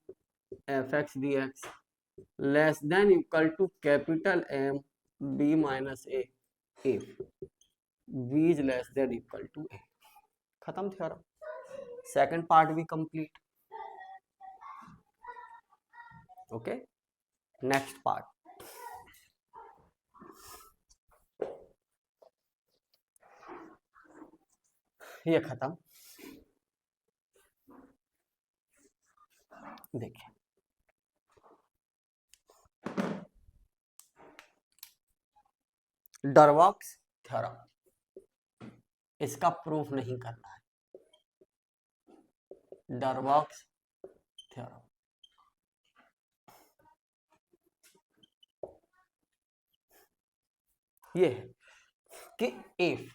Speaker 1: F x D x less than equal to capital M B minus A if B is less than equal to A. खत्म थ्योरम, सेकंड पार्ट भी कंप्लीट, ओके। नेक्स्ट पार्ट, ये खत्म। देखिए डरवॉक्स थ्योरम, इसका प्रूफ नहीं करना है, डरवॉक्स थ्योरम, ये है कि if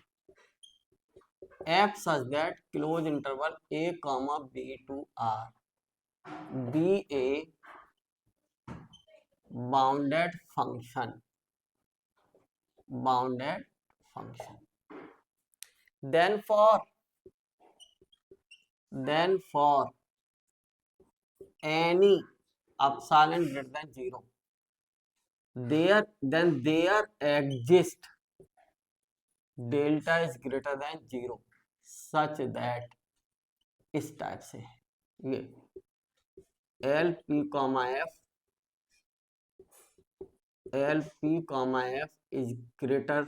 Speaker 1: f such that close interval a comma b to r be a bounded function then for any epsilon greater than 0 there exists delta is greater than 0 such that, इस टाइप से ये L P comma F is greater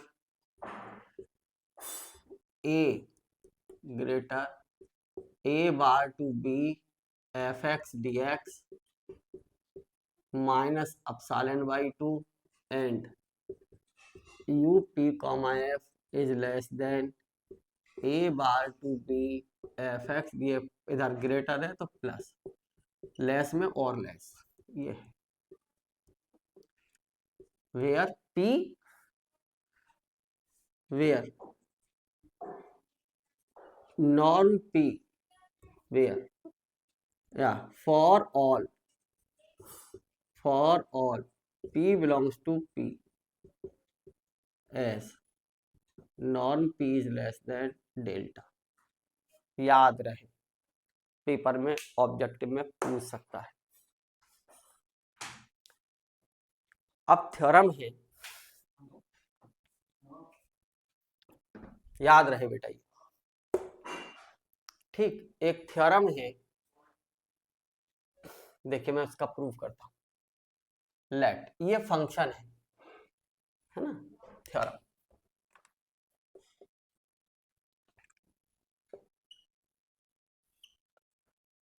Speaker 1: A bar to B F x D x minus epsilon by 2 and U P comma F is less than A bar to B F x D F, इधर ग्रेटर है तो प्लस, लेस में और लेस, ये वेयर नॉर्म पी वेयर, या for all p belongs to p as norm p is less than delta। याद रहे, पेपर में ऑब्जेक्टिव में पूछ सकता है। अब थ्योरम है, याद रहे बेटा, ये ठीक, एक थ्योरम है देखिए मैं उसका प्रूफ करता हूं। लेट ये फंक्शन है ना, थ्योरम।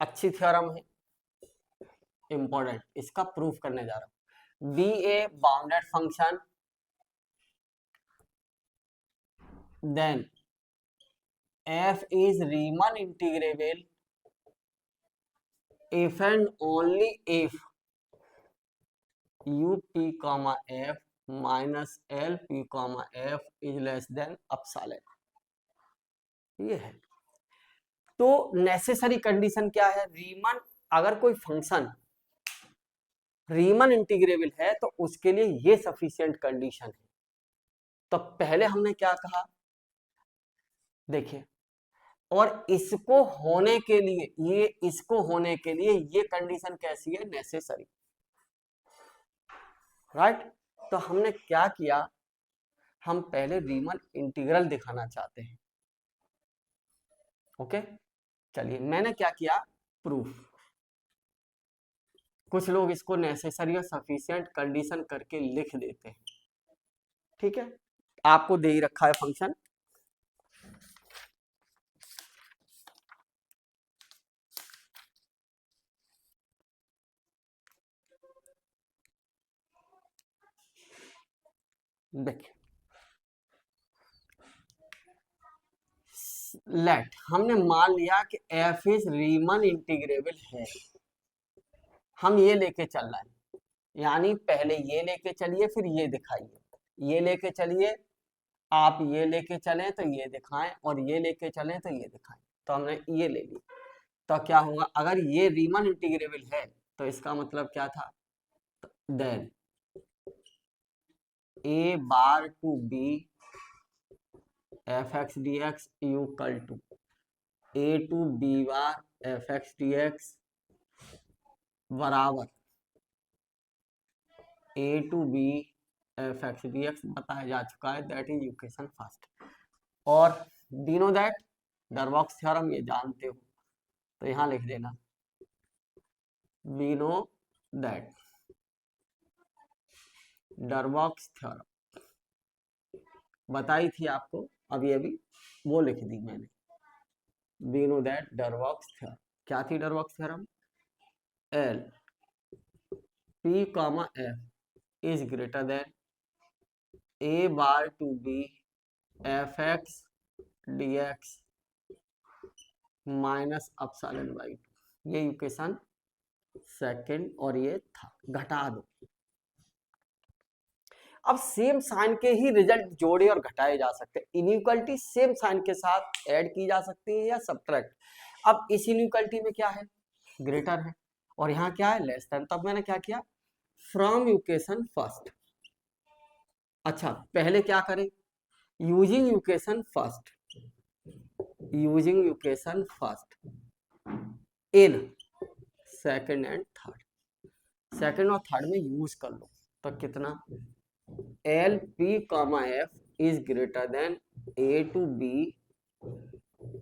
Speaker 1: अच्छी थ्योरम है, इंपॉर्टेंट, इसका प्रूफ करने जा रहा हूं। Be a bounded function then f is Riemann integrable if and only if u p comma f minus l p comma f is less than epsilon। ये है। तो नेसेसरी कंडीशन क्या है, रीमन, अगर कोई फंक्शन रीमन इंटीग्रेबल है तो उसके लिए ये सफिशिएंट कंडीशन है। तो पहले हमने क्या कहा, देखिए, और इसको होने के लिए, ये इसको होने के लिए ये कंडीशन कैसी है, नेसेसरी, राइट। तो हमने क्या किया, हम पहले रीमन इंटीग्रल दिखाना चाहते हैं। ओके, चलिए मैंने क्या किया, प्रूफ। कुछ लोग इसको नेसेसरी और सफिशिएंट कंडीशन करके लिख देते हैं, ठीक है। आपको दे ही रखा है फंक्शन, देखिए लेट, हमने मान लिया कि f इज रीमन इंटीग्रेबल है, हम ये लेके चल रहे हैं, यानी पहले ये लेके चलिए फिर ये दिखाइए, ये लेके चलिए, आप ये लेके चलें तो ये दिखाएं, और ये लेके चलें तो ये दिखाएं। तो हमने ये ले ली, तो क्या होगा, अगर ये रीमन इंटीग्रेबल है तो इसका मतलब क्या था, then a bar to B F x D x equal to a to B bar F x D x बराबर a to B F x D x बताया जा चुका है, दैट इज इक्वेशन फर्स्ट। और we know that Darboux theorem, ये जानते हो, तो यहां लिख देना we know that Darboux theorem बताई थी आपको, अभी अभी वो लिख दी मैंने, we know that Darboux theorem. क्या थी Darboux theorem, L P comma F is greater than A bar to B F x D x minus epsilon by two. ये इक्वेशन सेकंड, और ये था, घटा दो। अब सेम साइन के ही रिजल्ट जोड़े और घटाए जा सकते हैं, इनइक्वालिटी सेम साइन के साथ ऐड की जा सकती है या सब्ट्रैक्ट। अब इस इनइक्वालिटी में क्या है, ग्रेटर है, और यहाँ क्या है, लेस देन। तब मैंने क्या किया, फ्रॉम इक्वेशन फर्स्ट, अच्छा पहले क्या करें, using equation first, using equation first in second and third, second और थर्ड में यूज कर लो। तो कितना, l P comma F is greater than A to B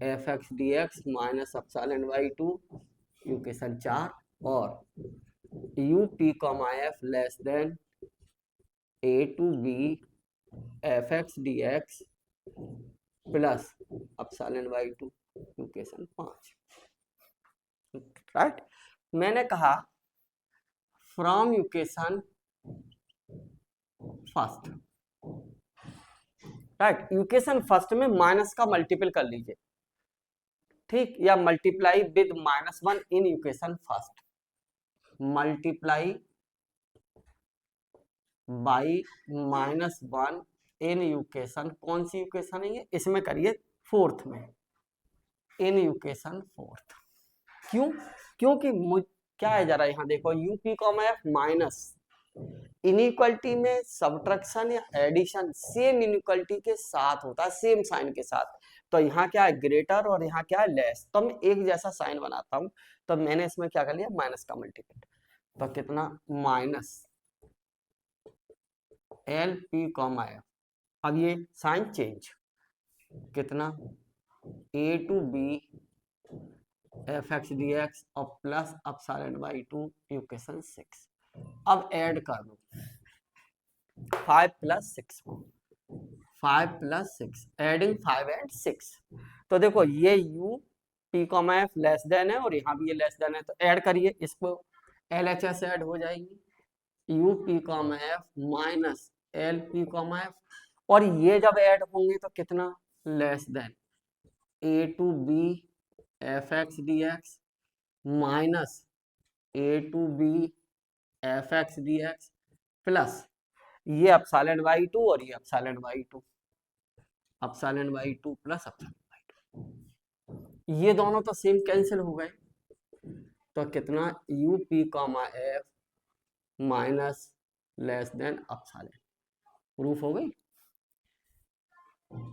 Speaker 1: F x D x minus epsilon by two, equation 4, और u P comma F less than A to B F x D x plus epsilon by two, equation 5, right. मैंने कहा from equation first, right, equation first में माइनस का मल्टीपल कर लीजिए, ठीक, या multiply with -1 in equation first, multiply by -1 in equation, कौन सी इक्वेशन है ये, इसमें करिए फोर्थ में, इन इक्वेशन फोर्थ। क्यों, क्योंकि क्या है, जरा यहाँ देखो, UP comma f minus, inequality में सब्ट्रैक्शन या एडिशन सेम इनइक्वालिटी के साथ होता है, सेम साइन के साथ। तो यहाँ क्या है, ग्रेटर, और यहाँ क्या है, लेस। तो मैं एक जैसा साइन बनाता हूँ, तो मैंने इसमें क्या कर लिया, माइनस का मल्टीपल, तो कितना, minus L P comma F, अब ये साइन चेंज, कितना, A to B F x D X और प्लस एप्सिलॉन बाई 2 इक्वेशन 6। अब ऐड कर दो 5 + 6 को, 5 + 6 एडिंग 5 एंड 6। तो देखो ये u p, f less then है और यहाँ भी ये लेस देन है, तो ऐड करिए इसको, LHS ऐड हो जाएगी, u p, f minus l p, f, और ये जब ऐड होंगे तो कितना less than a to b F x D x minus a to b F x D x plus ये एप्सिलॉन बाई 2 और ये epsilon by 2, epsilon by 2 plus epsilon by 2, ये दोनों तो सेम कैंसिल हो गए, तो कितना u p, f minus less than epsilon. Proof हो गई।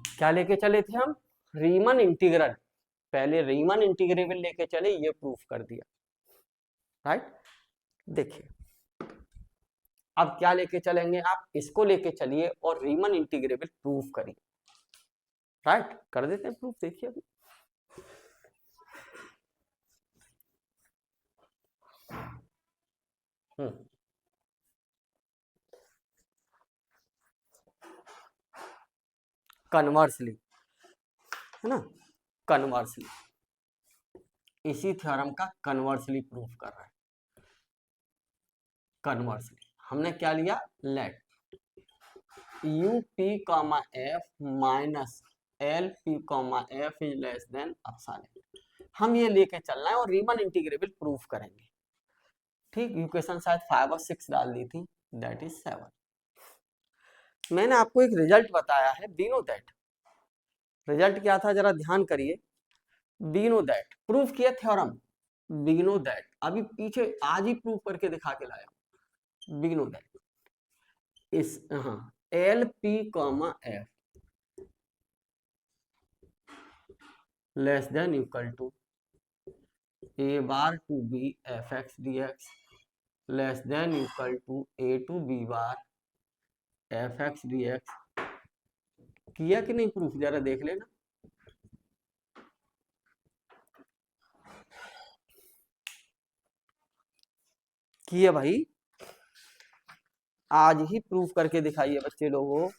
Speaker 1: क्या लेके चले थे हम? रीमन इंटीग्रल, पहले रीमन इंटीग्रेबल लेके चले, ये प्रूफ कर दिया, राइट। देखिए अब क्या लेके चलेंगे आप, इसको लेके चलिए और रीमन इंटीग्रेबल प्रूफ करिए, राइट। कर देते हैं प्रूफ, देखिए अभी। कन्वर्सली, है ना, कन्वर्सली, इसी थ्योरम का कन्वर्सली प्रूफ कर रहा है। कन्वर्सली हमने क्या लिया, let u p, f minus l p, f is less than epsilon. हम ये लेके चलना है और रीमन इंटीग्रेबल प्रूफ करेंगे, ठीक। इक्वेशन शायद 5 और 6 डाल दी थी, दैट इज 7। मैंने आपको एक रिजल्ट बताया है, वी नो दैट। रिजल्ट क्या था जरा ध्यान करिए, वी नो दैट, प्रूफ किया थ्योरम, वी नो दैट, अभी पीछे आज ही प्रूफ करके दिखा के लाया, वी नो दैट इस, हाँ, l P, f less than equal to a bar to B F x D x less than equal to a to b bar F x D x. किया कि नहीं प्रूफ, जरा देख लेना। किया भाई, आज ही प्रूफ करके दिखाइए बच्चे लोगों।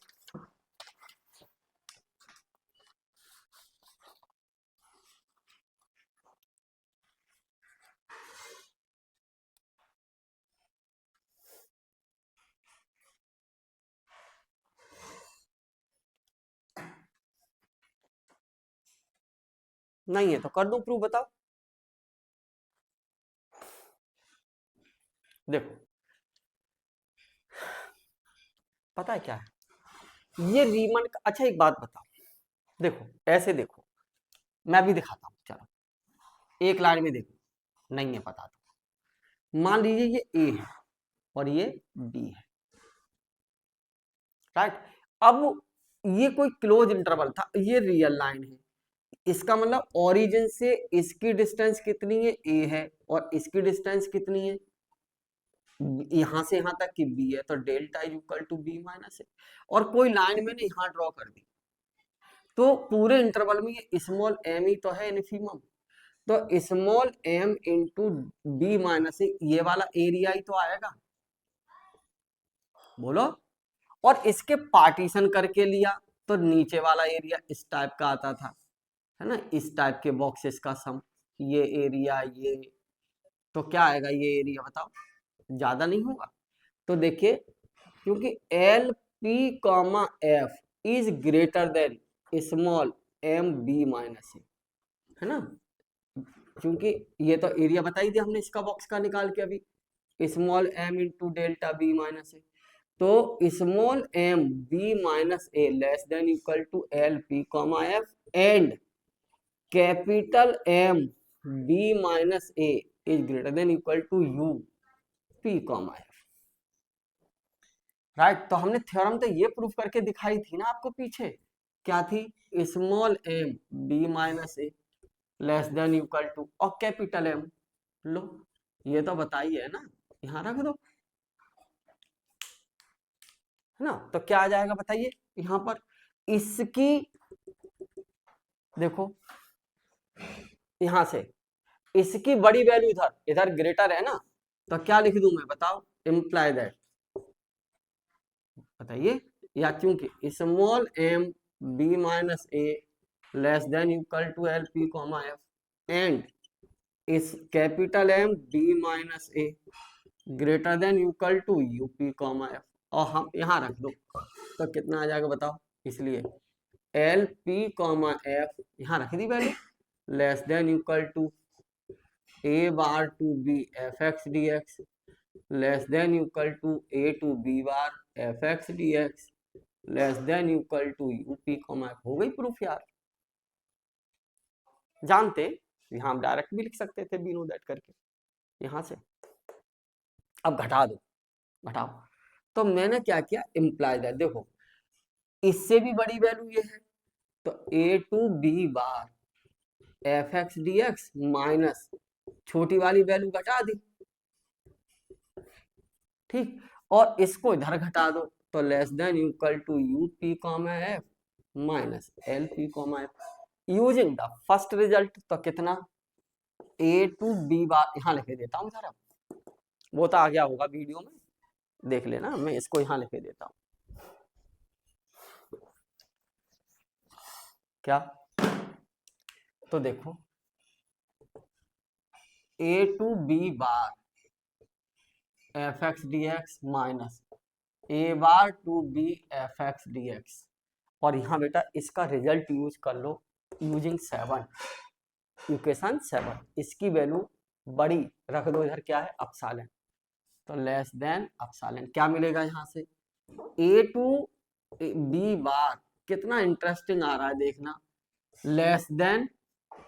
Speaker 1: नहीं है तो कर दूं प्रूफ, बताओ। देखो पता है क्या है ये रीमन का, अच्छा एक बात बताओ, देखो ऐसे देखो, मैं भी दिखाता हूँ, चलो एक लाइन में देखो, नहीं है पता तो मान लीजिए ये ए है और ये बी है, राइट। अब ये कोई क्लोज इंटरवल था, ये रियल लाइन है, इसका मतलब ओरिजिन से इसकी डिस्टेंस कितनी है, ए है, और इसकी डिस्टेंस कितनी है, यहां से यहां तक की बी है, तो delta is equal to B minus A, और कोई लाइन मैंने यहां ड्रॉ कर दी, तो पूरे इंटरवल में ये स्मॉल एम ही तो है इन्फिमम, तो small M into B minus A, ये वाला एरिया ही तो आएगा, बोलो। और इसके पार्टीशन करके लिया तो नीचे वाला एरिया इस टाइप का आता था, है ना, इस टाइप के बॉक्सेस का सम, ये एरिया, ये, तो क्या आएगा ये एरिया, बताओ, ज्यादा नहीं होगा। तो देखिए क्योंकि L P, F is greater than small M B minus A, है ना, क्योंकि ये तो एरिया बताई दिया हमने इसका बॉक्स का निकाल के अभी, small M into delta B minus A, तो small M B minus A less than equal to L P, F and capital M B minus A is greater than equal to you P, F, right. तो हमने थ्योरम तो ये प्रूफ करके दिखाई थी ना आपको पीछे, क्या थी, small M B minus A less than equal to और कैपिटल एम, लो ये तो बताई है ना, यहां रख दो, है ना। तो क्या आ जाएगा बताइए, यहां पर इसकी देखो, यहां से इसकी बड़ी वैल्यू इधर इधर ग्रेटर है ना, तो क्या लिख दूं मैं, बताओ, इम्प्लाई दैट, बताइए, या क्योंकि small M B minus A less than equal to L P comma F and is capital M B minus A greater than equal to U P comma F, और हम यहाँ रख दो तो कितना आ जाएगा बताओ, इसलिए एल पी कॉमा एफ यहाँ रख दी value, less than equal to A bar to B F x D x less than equal to A to B bar F x D x less than equal to U P comma F. हो गई प्रूफ यार, जानते यहाँ हम डायरेक्ट भी लिख सकते थे बी नो दैट करके यहाँ से। अब घटा दो, घटाओ, तो मैंने क्या किया, इम्प्लाई दैट, देखो इससे भी बड़ी वैल्यू ये है, तो A to B bar F x D x minus छोटी वाली वैल्यू घटा दी, ठीक, और इसको इधर घटा दो तो less than equal to U P comma f minus L P comma f using the first result, तो कितना ए टू बी बार, यहाँ लिख देता हूँ जरा, वो तो आ गया होगा वीडियो में, देख लेना, मैं इसको यहाँ लिख देता हूँ, क्या, तो देखो A to B bar F x D x minus A bar to B F x D X, और यहाँ बेटा इसका रिजल्ट यूज कर लो यूजिंग 7, इक्वेशन 7, इसकी वैल्यू बड़ी रख दो इधर, क्या है, अपसालन, तो लेस देन अपसालन, क्या मिलेगा यहाँ से, ए टू बी बार, कितना इंटरेस्टिंग आ रहा है देखना, less than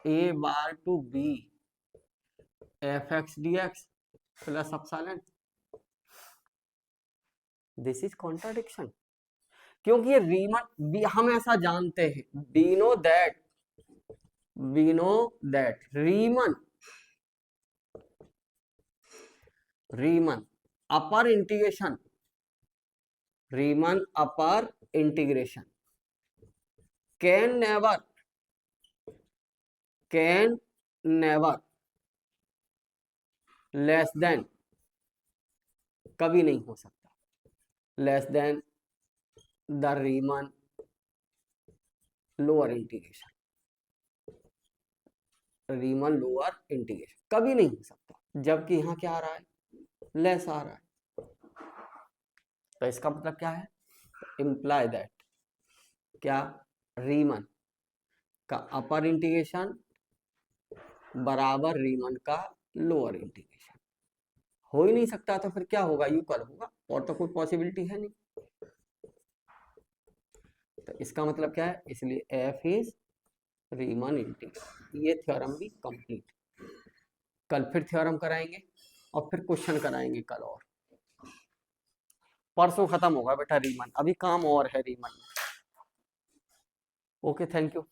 Speaker 1: A bar to B F x D x plus epsilon, this is contradiction, क्योंकि ये रीमन, हम ऐसा जानते हैं, we know that Riemann upper integration can never less than, कभी नहीं हो सकता, less than the Riemann lower integration, Riemann lower integration कभी नहीं हो सकता, जबकि यहाँ क्या आ रहा है, लेस आ रहा है, तो इसका मतलब क्या है, इम्प्लाई दैट, क्या, रीमन का अपर इंटीग्रेशन बराबर रीमन का लोअर इंटीग्रेशन, हो ही नहीं सकता, तो फिर क्या होगा, इक्वल होगा, और तो कोई पॉसिबिलिटी है नहीं, तो इसका मतलब क्या है, इसलिए एफ इज रीमन इंटीग्रेशन, ये थ्योरम भी कंप्लीट, कल फिर थ्योरम कराएंगे और फिर क्वेश्चन कराएंगे कल, और परसों खत्म होगा बेटा रीमन, अभी काम और है रीमन में। Okay, thank you.